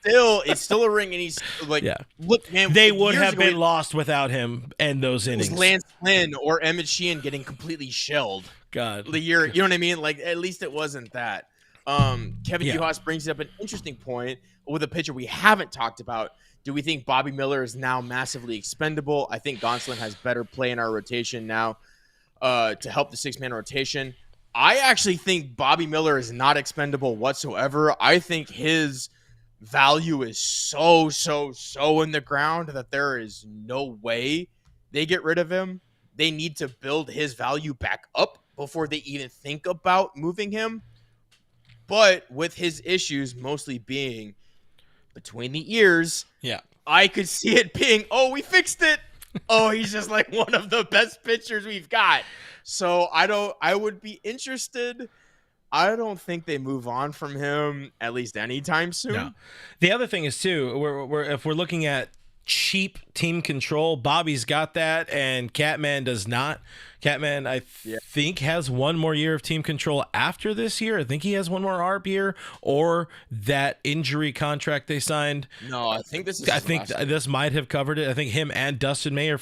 Speaker 2: It's still a ring, and he's like, look, man,
Speaker 1: they would have been lost without him and those innings.
Speaker 2: Lance Lynn or Emmett Sheehan getting completely shelled.
Speaker 1: God,
Speaker 2: the year, you know what I mean? Like, at least it wasn't that. Kevin Uhas brings up an interesting point with a pitcher we haven't talked about. Do we think Bobby Miller is now massively expendable? I think Gonsolin has better play in our rotation now to help the six-man rotation. I actually think Bobby Miller is not expendable whatsoever. I think his value is so in the ground that there is no way they get rid of him. They need to build his value back up before they even think about moving him. But with his issues mostly being between the ears, I could see it being, oh, we fixed it. Oh, he's just like one of the best pitchers we've got. So I would be interested. I don't think they move on from him at least anytime soon.
Speaker 1: No. The other thing is, too, if we're looking at cheap team control, Bobby's got that, and Catman does not. Catman, I think, has one more year of team control after this year. I think he has one more ARB year, or that injury contract they signed.
Speaker 2: No, I think this is.
Speaker 1: I think this might have covered it. I think him and Dustin May are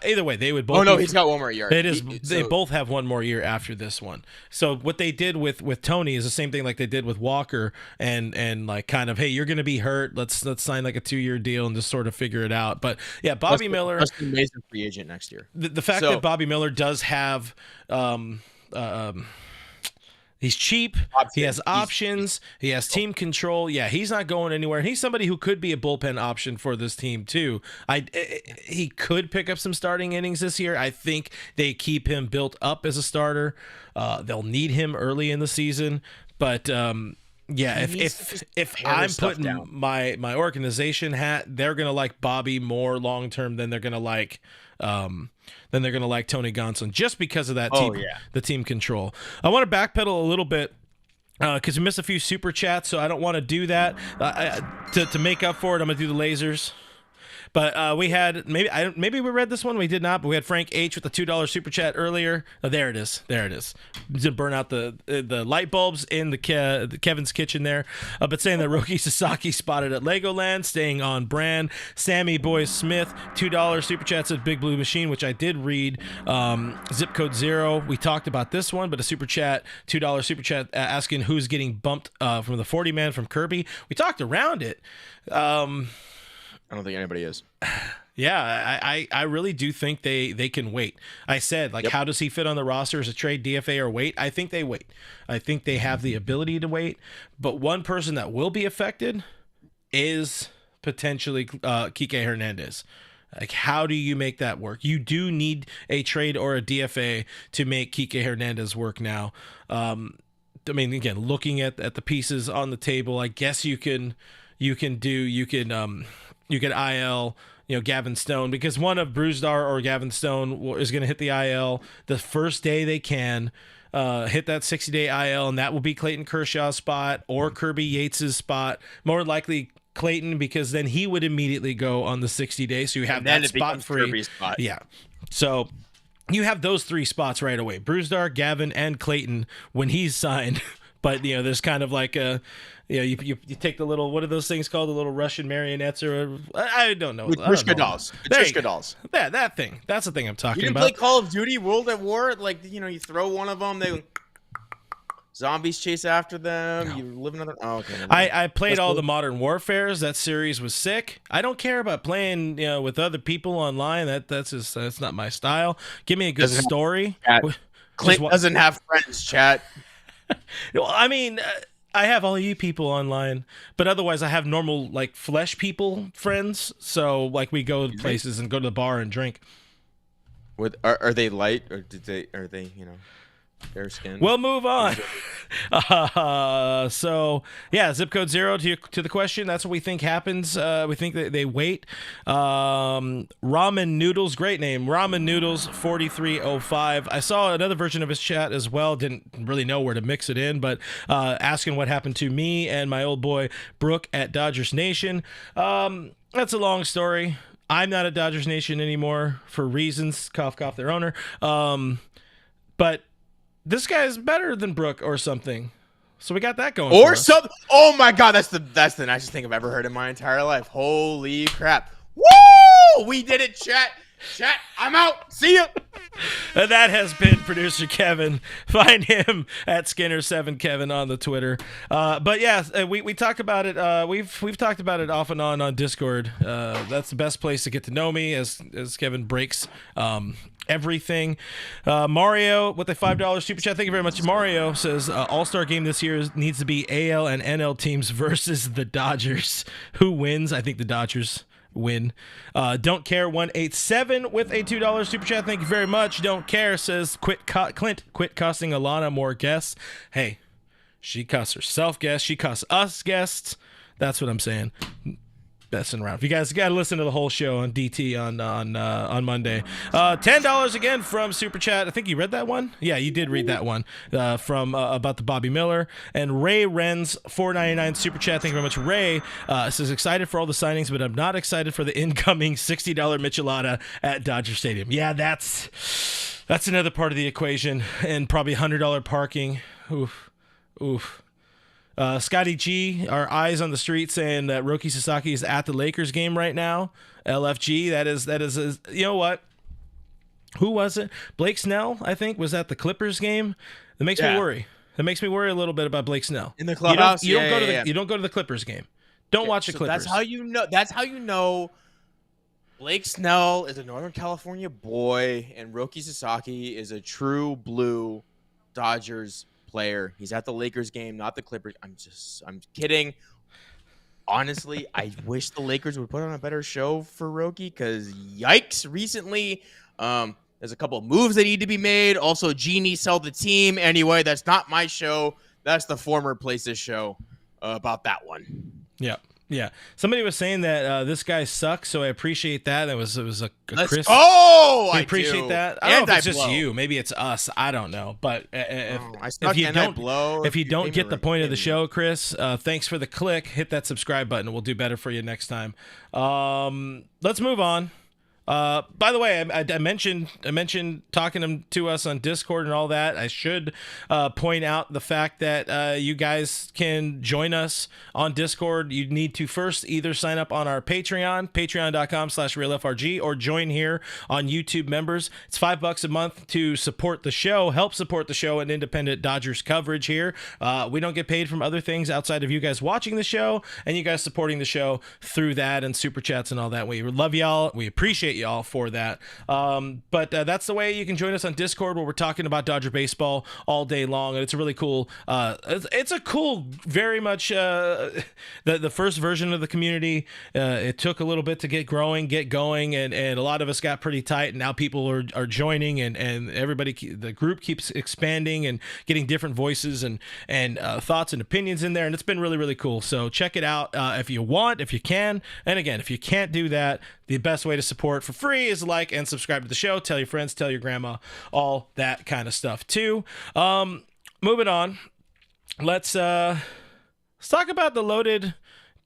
Speaker 1: either way, they would both.
Speaker 2: Oh no, he's got one more year.
Speaker 1: It is. They both have one more year after this one. So what they did with Tony is the same thing like they did with Walker, and like, kind of, hey, you're going to be hurt. Let's sign like a 2-year deal and just sort of figure it out. But yeah, Bobby Miller,
Speaker 2: Dustin May's a free agent next year.
Speaker 1: The fact that Bobby Miller does have he's cheap, he has options, he has team control. Yeah, he's not going anywhere. He's somebody who could be a bullpen option for this team too. He could pick up some starting innings this year. I think they keep him built up as a starter. They'll need him early in the season, but if I'm putting my organization hat, they're gonna like Bobby more long term than they're gonna like Tony Gonsolin, just because of that the team control. I want to backpedal a little bit because we missed a few super chats, so I don't want to do that. To make up for it, I'm gonna do the lasers. But we had maybe we read this one, we did not. But we had Frank H with the $2 super chat earlier. Oh, there it is. To burn out the light bulbs in the Kevin's kitchen there. But saying that Roki Sasaki spotted at Legoland, staying on brand. Sammy Boy Smith, $2 super chat, said Big Blue Machine, which I did read. Zip code 0. We talked about this one, but a super chat, $2 super chat, asking who's getting bumped from the 40 man from Kirby. We talked around it.
Speaker 2: I don't think anybody is.
Speaker 1: Yeah, I really do think they can wait. I said, like, how does he fit on the roster as a trade, DFA, or wait? I think they wait. I think they have the ability to wait. But one person that will be affected is potentially Kike Hernandez. Like, how do you make that work? You do need a trade or a DFA to make Kike Hernandez work now. I mean, again, looking at the pieces on the table, I guess you can IL, Gavin Stone, because one of Bruzdar or Gavin Stone is going to hit the IL the first day they can, hit that 60-day IL, and that will be Clayton Kershaw's spot or Kirby Yates' spot. More likely Clayton, because then he would immediately go on the 60-day, so you have that spot free.
Speaker 2: Kirby's spot.
Speaker 1: Yeah. So you have those 3 spots right away. Bruzdar, Gavin, and Clayton, when he's signed, But there's kind of like a, you take the little, what are those things called? The little Russian marionettes, or I don't know.
Speaker 2: Matryoshka dolls. Matryoshka dolls.
Speaker 1: Yeah, that thing. That's the thing I'm talking about.
Speaker 2: You didn't play Call of Duty World at War? Like, you throw one of them, zombies chase after them. No. You live another. Oh, okay.
Speaker 1: I played all the Modern Warfares. That series was sick. I don't care about playing with other people online. That's not my style. Give me a good story.
Speaker 2: Clint doesn't have friends, chat.
Speaker 1: Well, I mean, I have all you people online, but otherwise I have normal like flesh people friends. So like we go to places and go to the bar and drink.
Speaker 2: Are they light, or are they fair skin?
Speaker 1: We'll move on. So yeah, zip code 0 to the question. That's what we think happens. We think that they wait. Ramen Noodles, great name. Ramen Noodles 4305. I saw another version of his chat as well. Didn't really know where to mix it in, but asking what happened to me and my old boy Brooke at Dodgers Nation. That's a long story. I'm not at Dodgers Nation anymore for reasons. Cough, cough, their owner. But this guy is better than Brooke or something. So we got that going.
Speaker 2: Or something. Oh my God, that's the nicest thing I've ever heard in my entire life. Holy crap. Woo! We did it, chat. Chat, I'm out. See ya.
Speaker 1: And that has been producer Kevin. Find him at Skinner7Kevin on the Twitter. But yeah, we talk about it. We've talked about it off and on Discord. That's the best place to get to know me as Kevin breaks everything. Mario with a $5 super chat. Thank you very much. Mario says All-Star game this year needs to be AL and NL teams versus the Dodgers. Who wins? I think the Dodgers win. Don't care 187 with a $2 super chat. Thank you very much. Don't care says Clint quit costing Alana more guests. Hey, she costs herself guests. She costs us guests. That's what I'm saying. Messing around. If you guys got to listen to the whole show on DT on Monday. $10 again from Super Chat. I think you read that one. Yeah, you did read that one from about the Bobby Miller. And Ray Renz $4.99 Super Chat. Thank you very much, Ray. Says excited for all the signings, but I'm not excited for the incoming $60 Michelada at Dodger Stadium. Yeah, that's another part of the equation, and probably $100 parking. Oof. Scotty G, our eyes on the street, saying that Roki Sasaki is at the Lakers game right now. LFG, that is you know what? Who was it? Blake Snell, I think, was at the Clippers game. That makes me worry. That makes me worry a little bit about Blake Snell.
Speaker 2: In the clubhouse,
Speaker 1: you don't go to the Clippers game. Don't watch the Clippers.
Speaker 2: That's how you know. Blake Snell is a Northern California boy, and Roki Sasaki is a true blue Dodgers player. He's at the Lakers game, not the Clippers. I'm kidding. Honestly, I wish the Lakers would put on a better show for Roki, because yikes, recently there's a couple of moves that need to be made. Also, Genie sell the team. Anyway, that's not my show. That's the former Places show about that one.
Speaker 1: Yeah. Somebody was saying that this guy sucks, so I appreciate that. It was a Chris.
Speaker 2: Oh,
Speaker 1: I appreciate that. I don't know if it's just you. Maybe it's us. I don't know. But if you don't get the point of the show, Chris, thanks for the click. Hit that subscribe button. We'll do better for you next time. Let's move on. By the way, I mentioned talking to us on Discord and all that. I should point out the fact that you guys can join us on Discord. You need to first either sign up on our Patreon, patreon.com/realfrg, or join here on YouTube members. It's $5 a month to support the show, help support the show and independent Dodgers coverage here. We don't get paid from other things outside of you guys watching the show and you guys supporting the show through that and super chats and all that. We love y'all. We appreciate y'all for that. But that's the way you can join us on Discord, where we're talking about Dodger baseball all day long, and it's a really cool it's a cool, very much the first version of the community. It took a little bit to get going, and a lot of us got pretty tight, and now people are joining, and everybody, the group keeps expanding and getting different voices and thoughts and opinions in there, and it's been really, really cool. So check it out if you want, if you can. And again, if you can't do that, the best way to support for free is like and subscribe to the show. Tell your friends, tell your grandma, all that kind of stuff too. Moving on, let's talk about the loaded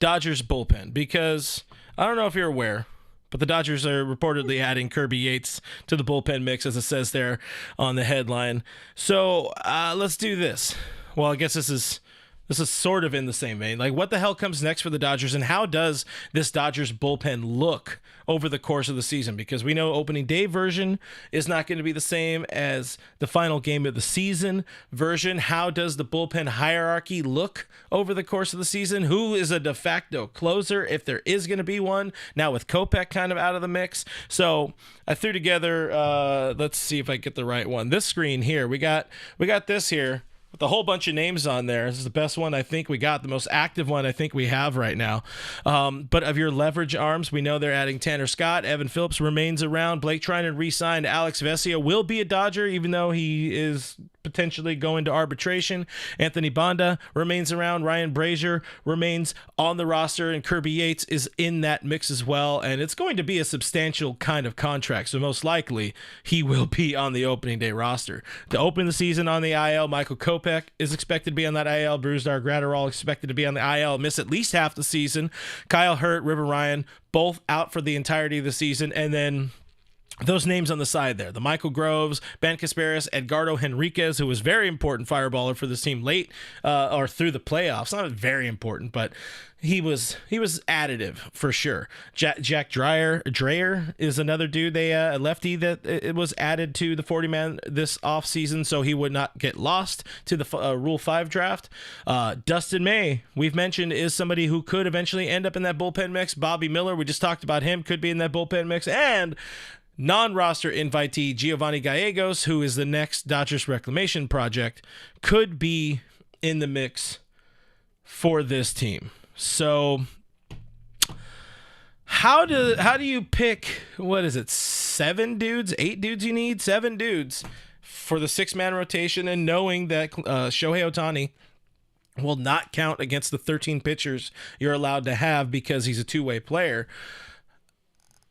Speaker 1: Dodgers bullpen, because I don't know if you're aware, but the Dodgers are reportedly adding Kirby Yates to the bullpen mix, as it says there on the headline. So let's do this. Well, I guess this is sort of in the same vein. Like, what the hell comes next for the Dodgers, and how does this Dodgers bullpen look over the course of the season? Because we know opening day version is not going to be the same as the final game of the season version. How does the bullpen hierarchy look over the course of the season? Who is a de facto closer, if there is going to be one, now with Kopech kind of out of the mix? So I threw together, let's see if I get the right one. This screen here, we got this here, with a whole bunch of names on there. This is the best one I think we got, the most active one I think we have right now. But of your leverage arms, we know they're adding Tanner Scott. Evan Phillips remains around. Blake Trinan re-signed. Alex Vesia will be a Dodger, even though he is potentially going to arbitration. Anthony Banda remains around. Ryan Brazier remains on the roster, and Kirby Yates is in that mix as well. And it's going to be a substantial kind of contract, so most likely he will be on the opening day roster. To open the season on the IL, Michael Kopech is expected to be on that IL. Brusdar Graterol expected to be on the IL, miss at least half the season. Kyle Hurt, River Ryan, both out for the entirety of the season. And then those names on the side there, the Michael Groves, Ben Casparis, Edgardo Henriquez, who was very important fireballer for this team late or through the playoffs. Not very important, but he was additive for sure. Jack Dreyer is another dude, a lefty that it was added to the 40-man this offseason, so he would not get lost to the Rule 5 draft. Dustin May, we've mentioned, is somebody who could eventually end up in that bullpen mix. Bobby Miller, we just talked about him, could be in that bullpen mix. And non-roster invitee Giovanni Gallegos, who is the next Dodgers reclamation project, could be in the mix for this team. So how do you pick, what is it, 8 dudes you need? 7 dudes for the 6-man rotation, and knowing that Shohei Ohtani will not count against the 13 pitchers you're allowed to have because he's a two-way player.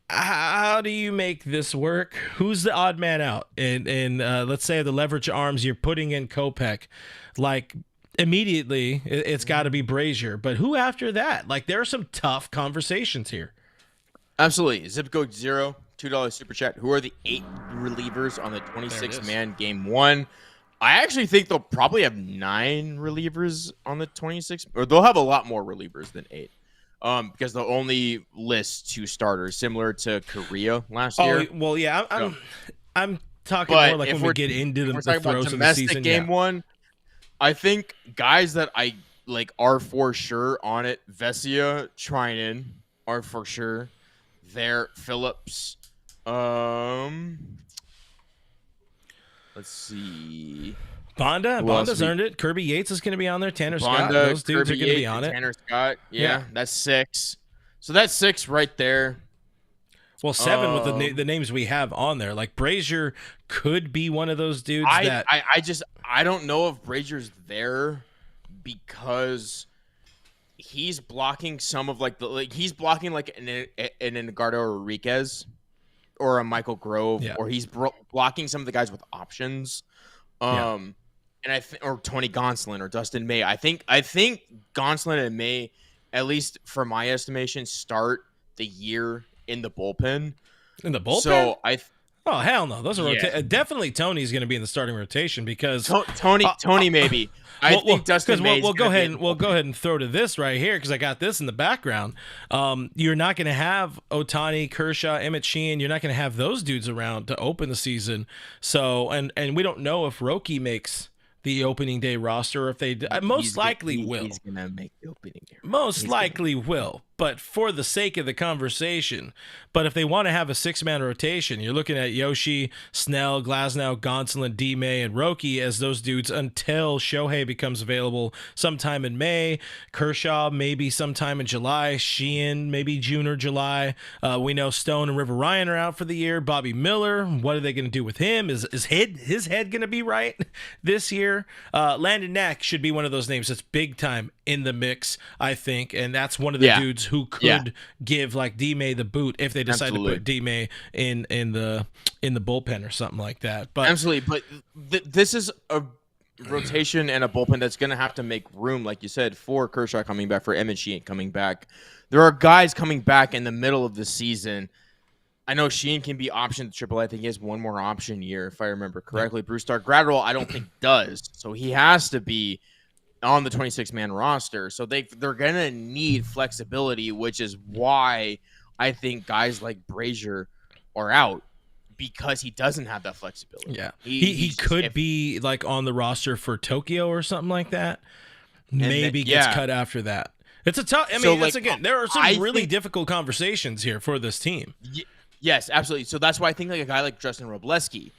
Speaker 1: How do you make this work? Who's the odd man out? And let's say the leverage arms, you're putting in Kopech. Like, immediately, it's got to be Brazier. But who after that? Like, there are some tough conversations here.
Speaker 2: Absolutely. Zip code 0, $2 super chat. Who are the 8 relievers on the 26-man game 1? I actually think they'll probably have 9 relievers on the 26, or they'll have a lot more relievers than 8. Because they'll only list 2 starters, similar to Korea last year.
Speaker 1: Oh, well, yeah, I'm talking more like when we get into the throws of the season.
Speaker 2: Game 1, I think guys that I like are for sure on it. Vesia, Trinan are for sure there. Phillips. Let's see.
Speaker 1: Banda's earned it. Kirby Yates is going to be on there. Tanner Scott. Those dudes are going to be on it.
Speaker 2: Tanner Scott. Yeah, that's 6. So that's 6 right there.
Speaker 1: Well, 7 with the names we have on there. Like, Brazier could be one of those dudes
Speaker 2: I don't know if Brazier's there because he's blocking some of he's blocking like an Edgardo Henriquez or a Michael Grove, or he's blocking some of the guys with options. And or Tony Gonsolin or Dustin May. I think Gonsolin and May, at least for my estimation, start the year in the bullpen.
Speaker 1: In the bullpen?
Speaker 2: So
Speaker 1: oh, hell no. Those are definitely Tony's going to be in the starting rotation because
Speaker 2: Tony maybe. I think Dustin May.
Speaker 1: We'll go ahead and throw to this right here because I got this in the background. You're not going to have Ohtani, Kershaw, Emmett Sheehan. You're not going to have those dudes around to open the season. So and we don't know if Roki makes the opening day roster, or if they most likely will.
Speaker 2: He's gonna make the opening day.
Speaker 1: Most likely will, but for the sake of the conversation. But if they want to have a 6-man rotation, you're looking at Yoshi, Snell, Glasnow, Gonsolin, D-May, and Roki as those dudes until Shohei becomes available sometime in May. Kershaw maybe sometime in July. Sheehan maybe June or July. We know Stone and River Ryan are out for the year. Bobby Miller, what are they going to do with him? Is his head going to be right this year? Landon Knack should be one of those names that's big time in the mix, I think, and that's one of the dudes who could give like D-May the boot if they decide to put D-May in the bullpen or something like that. But
Speaker 2: absolutely, but this is a rotation and a bullpen that's going to have to make room, like you said, for Kershaw coming back, for Emmett Sheehan coming back. There are guys coming back in the middle of the season. I know Sheehan can be optioned to AAA. I think he has one more option year, if I remember correctly. Brusdar Graterol, I don't think does. So he has to be on the 26-man roster. So they're going to need flexibility, which is why I think guys like Brazier are out, because he doesn't have that flexibility.
Speaker 1: Yeah. He could be like on the roster for Tokyo or something like that. Maybe gets cut after that. It's a tough. I mean, again, there are some really difficult conversations here for this team.
Speaker 2: Yes, absolutely. So that's why I think like a guy like Justin Robleski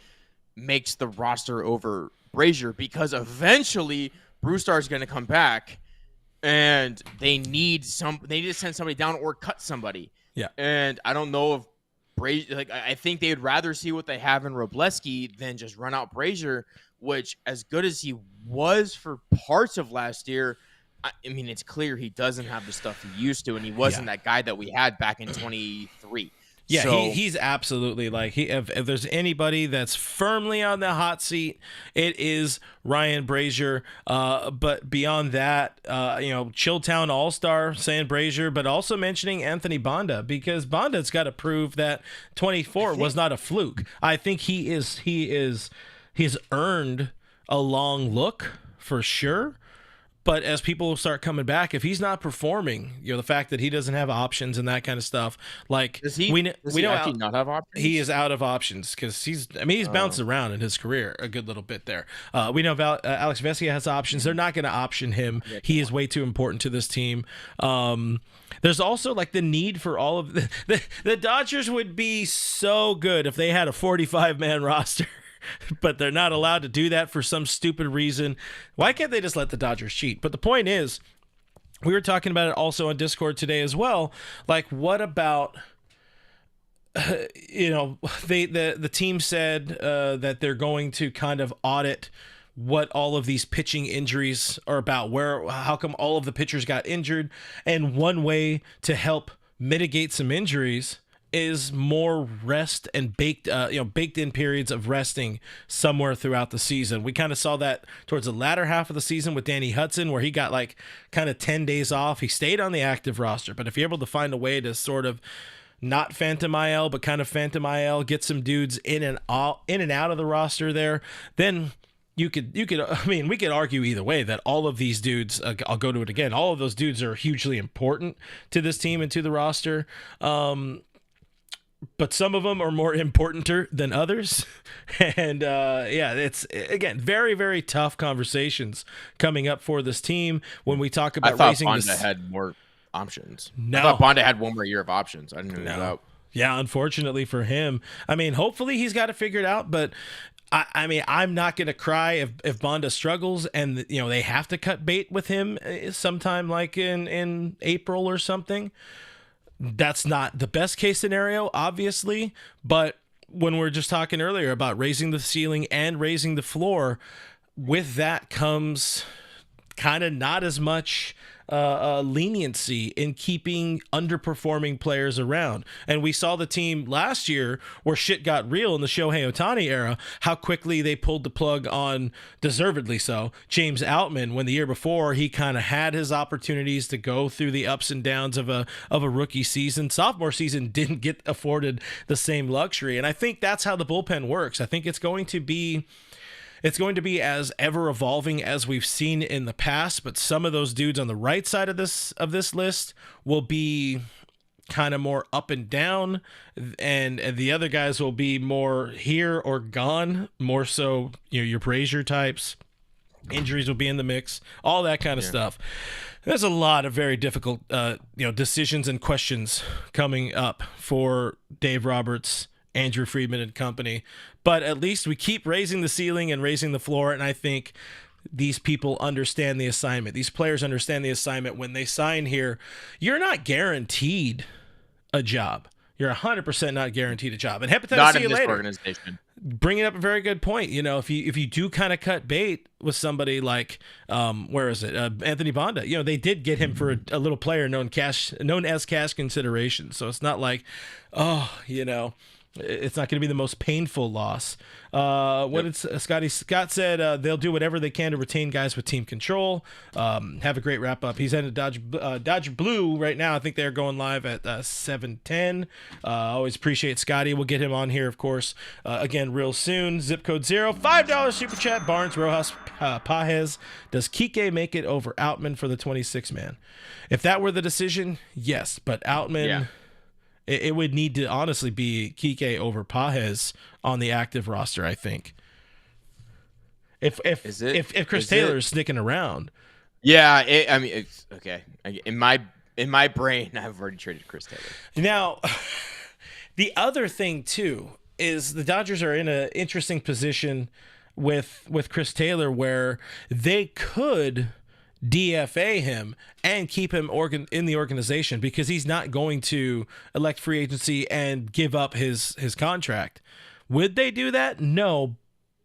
Speaker 2: makes the roster over Brazier, because eventually Brewstar is going to come back, and they need to send somebody down or cut somebody.
Speaker 1: Yeah.
Speaker 2: And I don't know if Brazier, like, I think they'd rather see what they have in Robleski than just run out Brazier, which, as good as he was for parts of last year, I mean, it's clear he doesn't have the stuff he used to, and he wasn't that guy that we had back in 23.
Speaker 1: Yeah,
Speaker 2: so,
Speaker 1: he's absolutely like if there's anybody that's firmly on the hot seat, it is Ryan Brazier. But beyond that, Chilltown All-Star saying Brazier, but also mentioning Anthony Banda, because Banda's got to prove that 24 was not a fluke. I think he's earned a long look for sure. But as people start coming back, if he's not performing, the fact that he doesn't have options and that kind of stuff, like
Speaker 2: does he actually not have options?
Speaker 1: He is out of options because he's bounced around in his career a good little bit there. We know Alex Vesia has options. They're not going to option him. He is way too important to this team. There's also like the need for all of the Dodgers would be so good if they had a 45-man roster. But they're not allowed to do that for some stupid reason. Why can't they just let the Dodgers cheat? But the point is, we were talking about it also on Discord today as well. Like, what about, the team said that they're going to kind of audit what all of these pitching injuries are about. How come all of the pitchers got injured? And one way to help mitigate some injuries is more rest and baked in periods of resting somewhere throughout the season. We kind of saw that towards the latter half of the season with Danny Hudson, where he got like kind of 10 days off. He stayed on the active roster, but if you're able to find a way to sort of not phantom IL, but kind of phantom IL, get some dudes in and out of the roster there, then we could argue either way that all of these dudes, I'll go to it again, all of those dudes are hugely important to this team and to the roster. But some of them are more importanter than others. And it's, again, very, very tough conversations coming up for this team when we talk about raising this.
Speaker 2: I thought Banda had more options.
Speaker 1: No.
Speaker 2: I thought Banda had one more year of options. I didn't know that.
Speaker 1: Yeah, unfortunately for him. I mean, hopefully he's got it figured out, but I'm not going to cry if Banda struggles and, they have to cut bait with him sometime like in April or something. That's not the best case scenario, obviously, but when we're just talking earlier about raising the ceiling and raising the floor, with that comes kind of not as much leniency in keeping underperforming players around. And we saw the team last year where shit got real in the Shohei Ohtani era, how quickly they pulled the plug on, deservedly so, James Outman, when the year before he kind of had his opportunities to go through the ups and downs of a rookie season. Sophomore season didn't get afforded the same luxury. And I think that's how the bullpen works. I think it's going to be as ever evolving as we've seen in the past, but some of those dudes on the right side of this list will be kind of more up and down, and the other guys will be more here or gone, more so, your Brazier types. Injuries will be in the mix, all that kind of stuff. There's a lot of very difficult decisions and questions coming up for Dave Roberts, Andrew Friedman and company, but at least we keep raising the ceiling and raising the floor, and I think these people understand the assignment. These players understand the assignment. When they sign here, you're not guaranteed a job. You're 100% not guaranteed a job. And hepatitis
Speaker 2: not
Speaker 1: see
Speaker 2: in
Speaker 1: you
Speaker 2: this
Speaker 1: later.
Speaker 2: Organization.
Speaker 1: Bringing up a very good point. If you do kind of cut bait with somebody like Anthony Banda, they did get him for a little player known as cash consideration. So it's not like, it's not going to be the most painful loss. What did Scott said? They'll do whatever they can to retain guys with team control. Have a great wrap up. He's headed to Dodger Blue right now. I think they're going live at 7:10. Always appreciate Scotty. We'll get him on here, of course, again real soon. Zip code 0, $5 super chat. Barnes, Rojas, Pajes. Does Kike make it over Outman for the 26 man? If that were the decision, yes, but Outman.
Speaker 2: Yeah.
Speaker 1: It would need to honestly be Kike over Pajes on the active roster, I think. If Chris Taylor is sticking around.
Speaker 2: Yeah, it's okay. In my brain, I've already traded Chris Taylor.
Speaker 1: Now, the other thing too is the Dodgers are in an interesting position with Chris Taylor where they could DFA him and keep him in the organization because he's not going to elect free agency and give up his contract. Would they do that? No,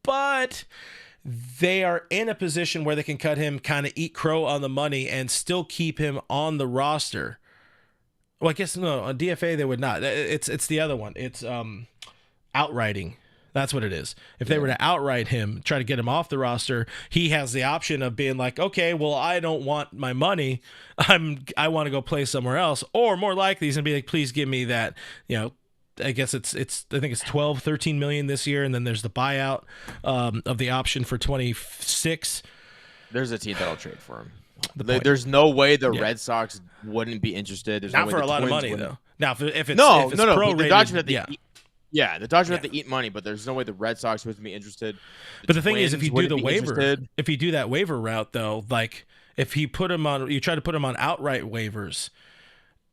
Speaker 1: but they are in a position where they can cut him, kind of eat crow on the money, and still keep him on the roster. Well, I guess no, on DFA they would not. It's the other one. It's outrighting. That's what it is. If they were to outright him, try to get him off the roster, he has the option of being like, okay, well, I don't want my money. I want to go play somewhere else. Or more likely, he's going to be like, please give me that, I guess I think it's 12, 13 million this year. And then there's the buyout of the option for 26.
Speaker 2: There's a team that'll trade for him. There's no way the Red Sox wouldn't be interested. There's
Speaker 1: not
Speaker 2: no
Speaker 1: for
Speaker 2: way
Speaker 1: a lot of
Speaker 2: Twins
Speaker 1: money, though. Now, if it's
Speaker 2: prorated, the Dodgers have
Speaker 1: to
Speaker 2: Yeah, the Dodgers have to eat money, but there's no way the Red Sox would be interested.
Speaker 1: But the thing is, if you do the waiver,
Speaker 2: interested.
Speaker 1: if you do that waiver route, though, like if you try to put him on outright waivers,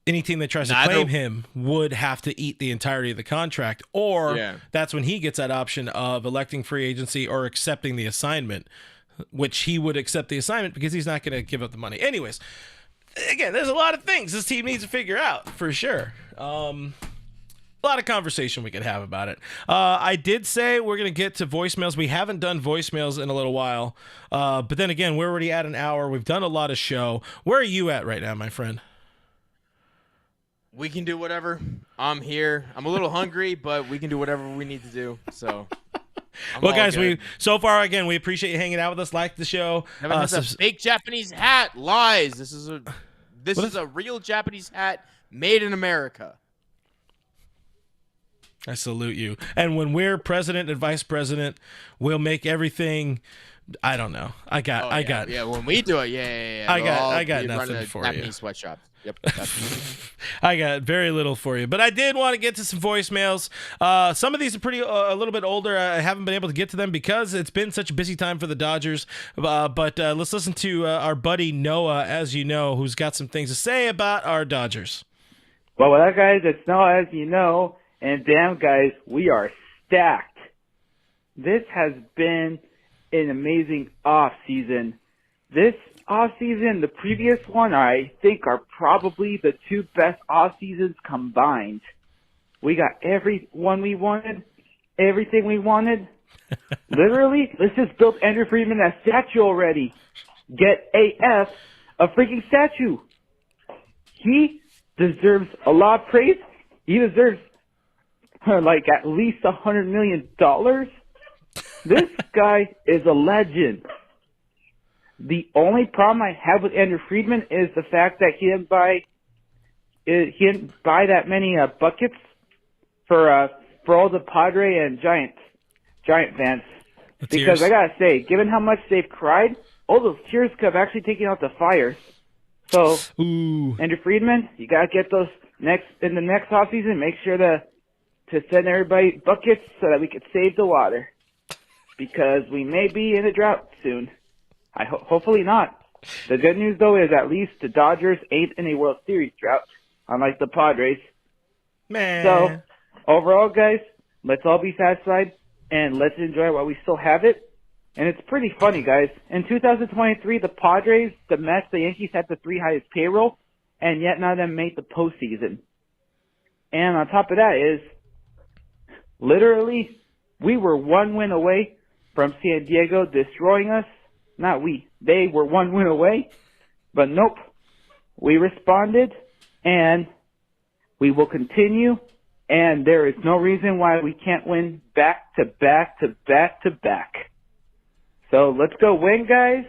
Speaker 1: any team that tries to claim him would have to eat the entirety of the contract, or that's when he gets that option of electing free agency or accepting the assignment, which he would accept the assignment because he's not going to give up the money. Anyways, again, there's a lot of things this team needs to figure out for sure. A lot of conversation we could have about it. I did say we're going to get to voicemails. We haven't done voicemails in a little while. But then again, we're already at an hour. We've done a lot of show. Where are you at right now, my friend?
Speaker 2: We can do whatever. I'm here. I'm a little hungry, but we can do whatever we need to do. So,
Speaker 1: well, guys, we appreciate you hanging out with us. Like the show.
Speaker 2: It's a fake Japanese hat. Lies. This is a real Japanese hat made in America.
Speaker 1: I salute you. And when we're president and vice president, we'll make everything. I don't know. I got.
Speaker 2: When we do it,
Speaker 1: I got nothing for you.
Speaker 2: Japanese sweatshop. Yep.
Speaker 1: I got very little for you, but I did want to get to some voicemails. Some of these are a little bit older. I haven't been able to get to them because it's been such a busy time for the Dodgers. But let's listen to our buddy Noah, as you know, who's got some things to say about our Dodgers.
Speaker 3: Well, what up, guys? It's Noah, as you know. And damn, guys, we are stacked. This has been an amazing off-season. This off-season, the previous one, I think are probably the two best off-seasons combined. We got everyone we wanted, everything we wanted. Literally, let's just build Andrew Friedman a statue already. Get AF a freaking statue. He deserves a lot of praise. He deserves like at least $100 million. This guy is a legend. The only problem I have with Andrew Friedman is the fact that he didn't buy that many buckets for all the Padre and Giant fans. Because I gotta say, given how much they've cried, all those tears could have actually taken out the fire. So, Andrew Friedman, you gotta get those in the next offseason. Make sure to send everybody buckets so that we could save the water. Because we may be in a drought soon. Hopefully not. The good news, though, is at least the Dodgers ain't in a World Series drought, unlike the Padres.
Speaker 1: Man.
Speaker 3: So, overall, guys, let's all be satisfied, and let's enjoy while we still have it. And it's pretty funny, guys. In 2023, the Padres, the Mets, the Yankees had the 3 highest payroll, and yet none of them made the postseason. And on top of that is, literally, we were 1 win away from San Diego destroying us. Not we. They were 1 win away. But nope. We responded, and we will continue And there is no reason why we can't win back to back to back to back. So let's go win, guys.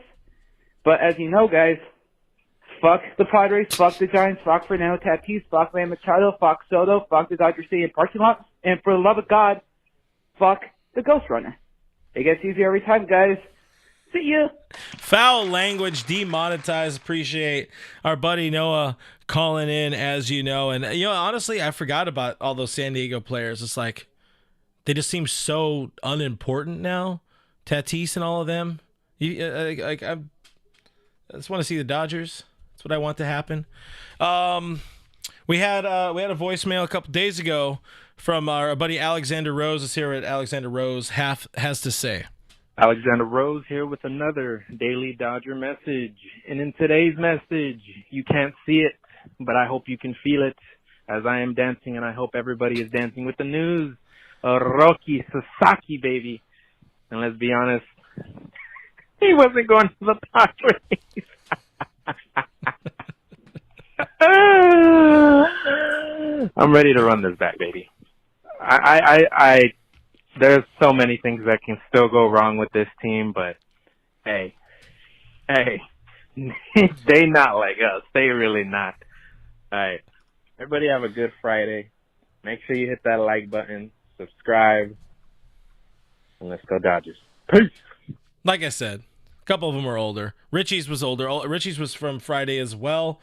Speaker 3: But as you know, guys, fuck the Padres, fuck the Giants, fuck Fernando Tatis, fuck Manny Machado, fuck Soto, fuck the Dodger Stadium parking lot, and for the love of God, fuck the Ghost Runner. It gets easier every time, guys. See ya.
Speaker 1: Foul language demonetized. Appreciate our buddy Noah calling in, as you know. And, honestly, I forgot about all those San Diego players. It's like they just seem so unimportant now. Tatis and all of them. I just want to see the Dodgers. That's what I want to happen. We had a voicemail a couple days ago from our buddy Alexander Rose. Is here at Alexander Rose has to say.
Speaker 4: Alexander Rose here with another Daily Dodger message. And in today's message, you can't see it, but I hope you can feel it as I am dancing, and I hope everybody is dancing with the news. Roki Sasaki, baby. And let's be honest, he wasn't going to the Padres. I'm ready to run this back, baby. There's so many things that can still go wrong with this team, but hey, they not like us. They really not. All right. Everybody have a good Friday. Make sure you hit that like button, subscribe, and let's go Dodgers. Peace.
Speaker 1: Like I said, a couple of them are older. Richie's was older. Richie's was from Friday as well.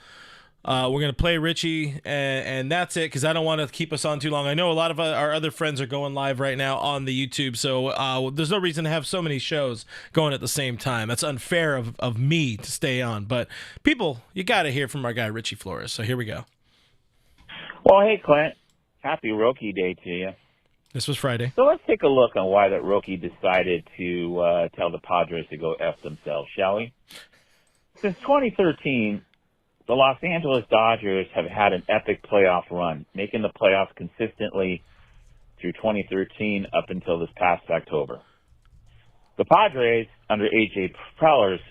Speaker 1: We're going to play Richie, and that's it, because I don't want to keep us on too long. I know a lot of our other friends are going live right now on the YouTube, so there's no reason to have so many shows going at the same time. That's unfair of me to stay on. But, people, you got to hear from our guy, Richie Flores. So here we go.
Speaker 5: Well, hey, Clint. Happy Rookie Day to you.
Speaker 1: This was Friday.
Speaker 5: So let's take a look on why that rookie decided to tell the Padres to go F themselves, shall we? Since 2013... the Los Angeles Dodgers have had an epic playoff run, making the playoffs consistently through 2013 up until this past October. The Padres, under A.J. Preller's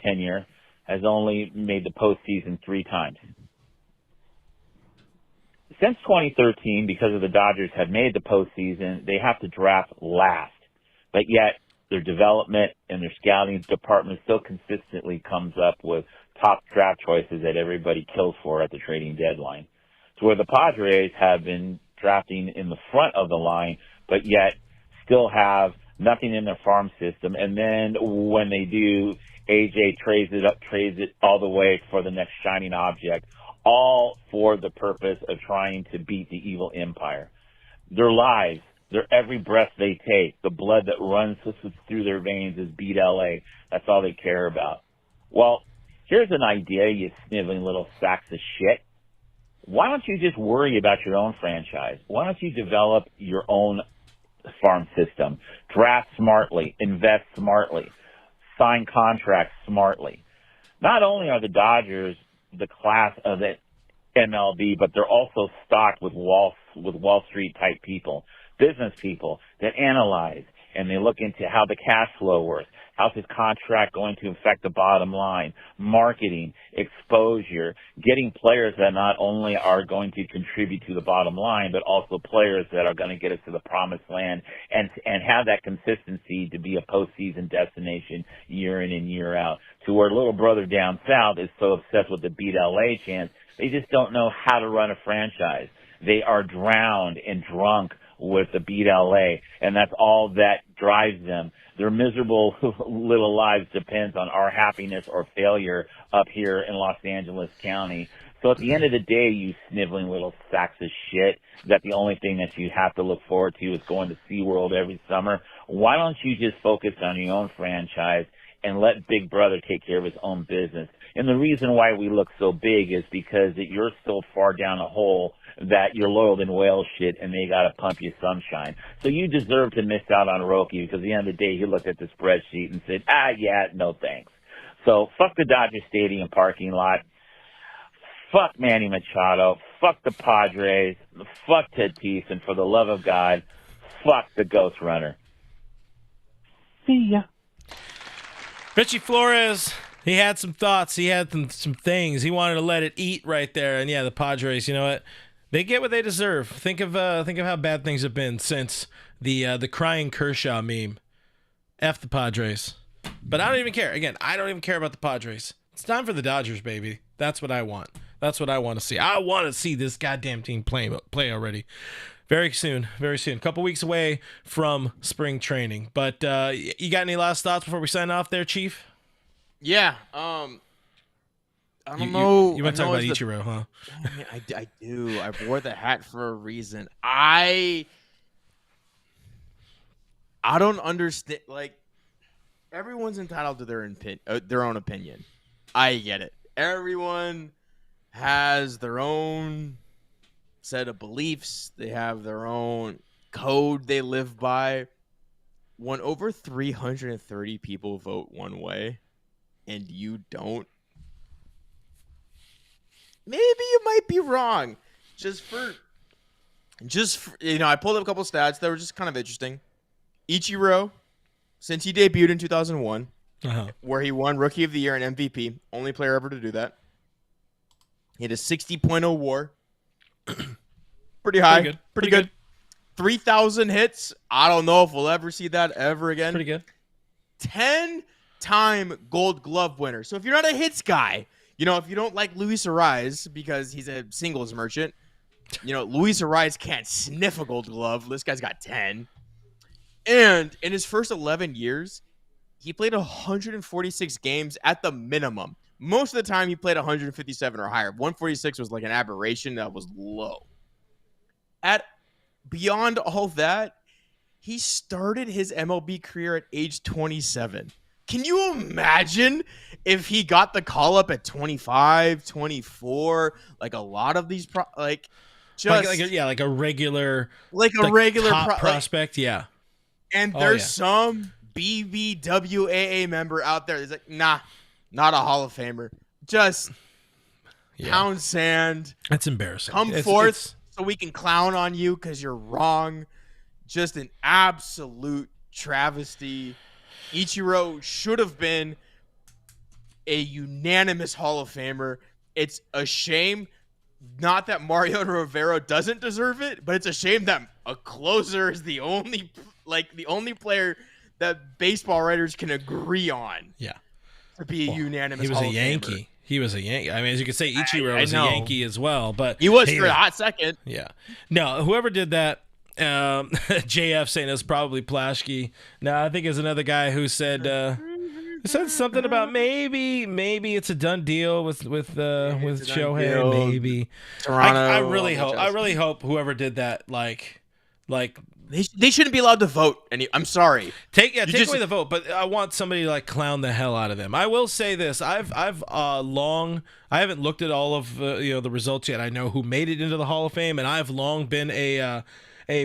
Speaker 5: tenure, has only made the postseason 3 times. Since 2013, because of the Dodgers have made the postseason, they have to draft last, but yet their development and their scouting department still consistently comes up with top draft choices that everybody kills for at the trading deadline. To where the Padres have been drafting in the front of the line, but yet still have nothing in their farm system. And then when they do, AJ trades it all the way for the next shining object, all for the purpose of trying to beat the evil empire. Their lives, their every breath they take, the blood that runs through their veins is beat LA. That's all they care about. Well, here's an idea, you sniveling little sacks of shit. Why don't you just worry about your own franchise? Why don't you develop your own farm system? Draft smartly, invest smartly, sign contracts smartly. Not only are the Dodgers the class of the MLB, but they're also stocked with Wall Street type people, business people that analyze and they look into how the cash flow works. How's his contract going to affect the bottom line? Marketing, exposure, getting players that not only are going to contribute to the bottom line, but also players that are going to get us to the promised land and have that consistency to be a postseason destination year in and year out. To where little brother down south is so obsessed with the beat LA chance, they just don't know how to run a franchise. They are drowned and drunk with the beat LA, and that's all that drives them. Their miserable little lives depends on our happiness or failure up here in Los Angeles County. So at the end of the day, you sniveling little sacks of shit, that the only thing that you have to look forward to is going to SeaWorld every summer. Why don't you just focus on your own franchise and let Big Brother take care of his own business? And the reason why we look so big is because that you're so far down a hole that you're loyal in whale shit and they got to pump you sunshine. So you deserve to miss out on Roki, because at the end of the day, he looked at the spreadsheet and said, yeah, no thanks. So fuck the Dodger Stadium parking lot. Fuck Manny Machado. Fuck the Padres. Fuck Tatis. And for the love of God, fuck the Ghost Runner. See ya.
Speaker 1: Richie Flores, he had some thoughts. He had some things. He wanted to let it eat right there. And yeah, the Padres, you know what? They get what they deserve. Think of how bad things have been since the crying Kershaw meme. F the Padres. But I don't even care. Again, I don't even care about the Padres. It's time for the Dodgers, baby. That's what I want. That's what I want to see. I want to see this goddamn team play already. Very soon. Very soon. A couple weeks away from spring training. But you got any last thoughts before we sign off there, Chief?
Speaker 2: Yeah. I don't know.
Speaker 1: You want to talk about Ichiro, huh?
Speaker 2: I do. I wore the hat for a reason. I don't understand. Like, everyone's entitled to their own opinion. I get it. Everyone has their own set of beliefs. They have their own code they live by. When over 330 people vote one way and you don't, maybe you might be wrong. Just for I pulled up a couple stats that were just kind of interesting. Ichiro, since he debuted in 2001, where he won Rookie of the Year and MVP, only player ever to do that. He had a 60.0 WAR. Pretty high. Pretty good. 3,000 hits. I don't know if we'll ever see that ever again.
Speaker 1: Pretty good.
Speaker 2: 10-time Gold Glove winner. So if you're not a hits guy, if you don't like Luis Ariz because he's a singles merchant, Luis Ariz can't sniff a Gold Glove. This guy's got 10. And in his first 11 years, he played 146 games at the minimum. Most of the time, he played 157 or higher. 146 was like an aberration that was low. Beyond all that, he started his MLB career at age 27. Can you imagine if he got the call up at 25, 24? Like a lot of these, like a regular
Speaker 1: prospect, yeah.
Speaker 2: And there's some BBWAA member out there that's like, nah, not a Hall of Famer. Just pound sand.
Speaker 1: That's embarrassing.
Speaker 2: Come forth so we can clown on you because you're wrong. Just an absolute travesty. Ichiro should have been a unanimous Hall of Famer. It's a shame, not that Mariano Rivera doesn't deserve it, but it's a shame that a closer is the only player that baseball writers can agree on.
Speaker 1: Yeah,
Speaker 2: to be a unanimous.
Speaker 1: He was
Speaker 2: Hall
Speaker 1: a
Speaker 2: of
Speaker 1: Yankee.
Speaker 2: Famer.
Speaker 1: He was a Yankee. I mean, as you could say, Ichiro was a Yankee as well, but
Speaker 2: he was for a hot second.
Speaker 1: Yeah. No, whoever did that, JF saying it's probably Plashke. No, I think it's another guy who said something about maybe it's a done deal with Shohei. Maybe.
Speaker 2: Toronto.
Speaker 1: I really hope whoever did that like.
Speaker 2: They shouldn't be allowed to vote. I'm sorry.
Speaker 1: Take away the vote, but I want somebody to clown the hell out of them. I will say this: I haven't looked at all of the results yet. I know who made it into the Hall of Fame, and I've long been a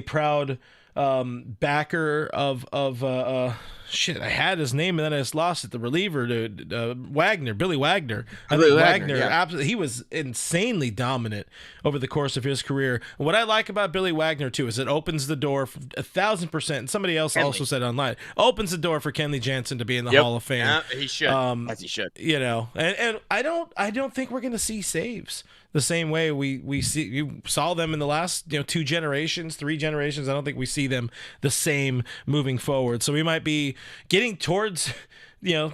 Speaker 1: proud backer of shit. I had his name and then I just lost it. The reliever, Billy Wagner. Absolutely, he was insanely dominant over the course of his career. And what I like about Billy Wagner too is it opens the door 1,000%. And somebody else also said online, opens the door for Kenley Jansen to be in the Hall of Fame.
Speaker 2: Yeah, he should. As he should.
Speaker 1: And I don't think we're gonna see saves the same way we saw them in the last 3 generations. I don't think we see them the same moving forward. So we might be getting towards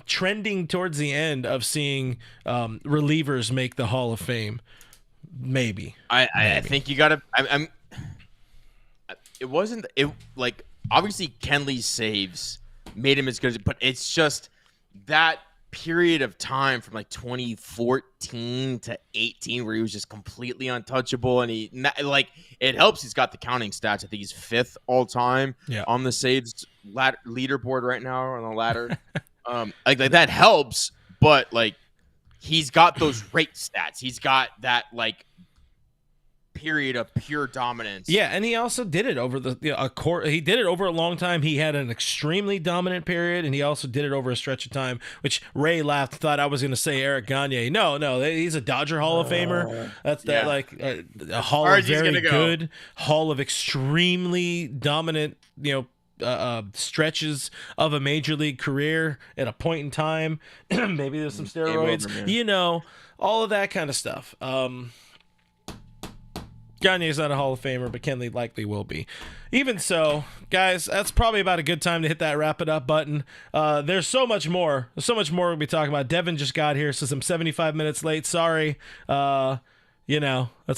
Speaker 1: trending towards the end of seeing relievers make the Hall of Fame. Maybe.
Speaker 2: I think you gotta obviously Kenley's saves made him as good, but it's just that period of time from 2014 to 18 where he was just completely untouchable, and it helps he's got the counting stats. I think he's 5th all time on the saves leaderboard right now on the ladder. That helps, but he's got those rate stats. He's got that period of pure dominance.
Speaker 1: Yeah, and he also did it over he did it over a long time. He had an extremely dominant period, and he also did it over a stretch of time, which Ray laughed, thought I was going to say Eric Gagne. No, he's a Dodger Hall of Famer. That's a Hall of very good, Hall of extremely dominant, stretches of a major league career at a point in time. Maybe there's some steroids, all of that kind of stuff. Gagne's not a Hall of Famer, but Kenley likely will be. Even so, guys, that's probably about a good time to hit that wrap it up button. There's so much more. There's so much more we'll be talking about. Devin just got here, says I'm 75 minutes late. Sorry. That's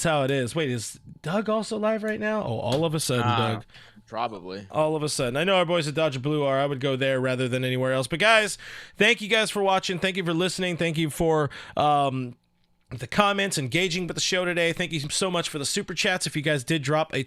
Speaker 1: how it is. Wait, is Doug also live right now? Oh, all of a sudden, Doug.
Speaker 2: Probably.
Speaker 1: All of a sudden. I know our boys at Dodger Blue are. I would go there rather than anywhere else. But, guys, thank you guys for watching. Thank you for listening. Thank you for the comments, engaging with the show today. Thank you so much for the super chats. If you guys did drop a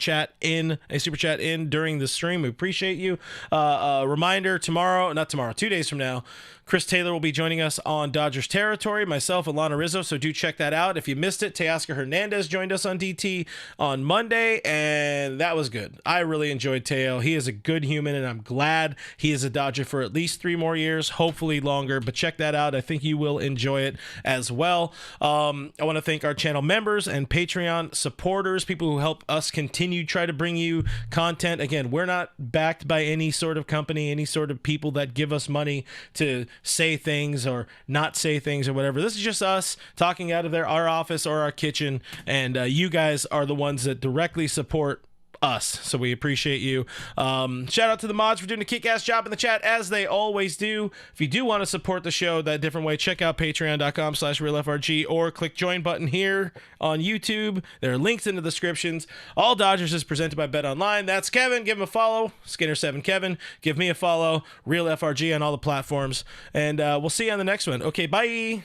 Speaker 1: super chat in during the stream, we appreciate you. Reminder, 2 days from now, Chris Taylor will be joining us on Dodgers Territory, myself and Lana Rizzo, so do check that out. If you missed it, Teoscar Hernandez joined us on DT on Monday, and that was good. I really enjoyed Teo. He is a good human, and I'm glad he is a Dodger for at least 3 more years, hopefully longer, but check that out. I think you will enjoy it as well. I want to thank our channel members and Patreon supporters, people who help us continue try to bring you content. Again, we're not backed by any sort of company, any sort of people that give us money to say things or not say things or whatever. This is just us talking out of our office or our kitchen, and you guys are the ones that directly support us, so we appreciate you. Shout out to the mods for doing a kick-ass job in the chat, as they always do. If you do want to support the show that different way, check out patreon.com/realfrg or click join button here on YouTube. There are links in the descriptions. All Dodgers is presented by BetOnline. That's Kevin. Give him a follow. Skinner7Kevin. Give me a follow. Real FRG on all the platforms. And we'll see you on the next one. Okay, bye.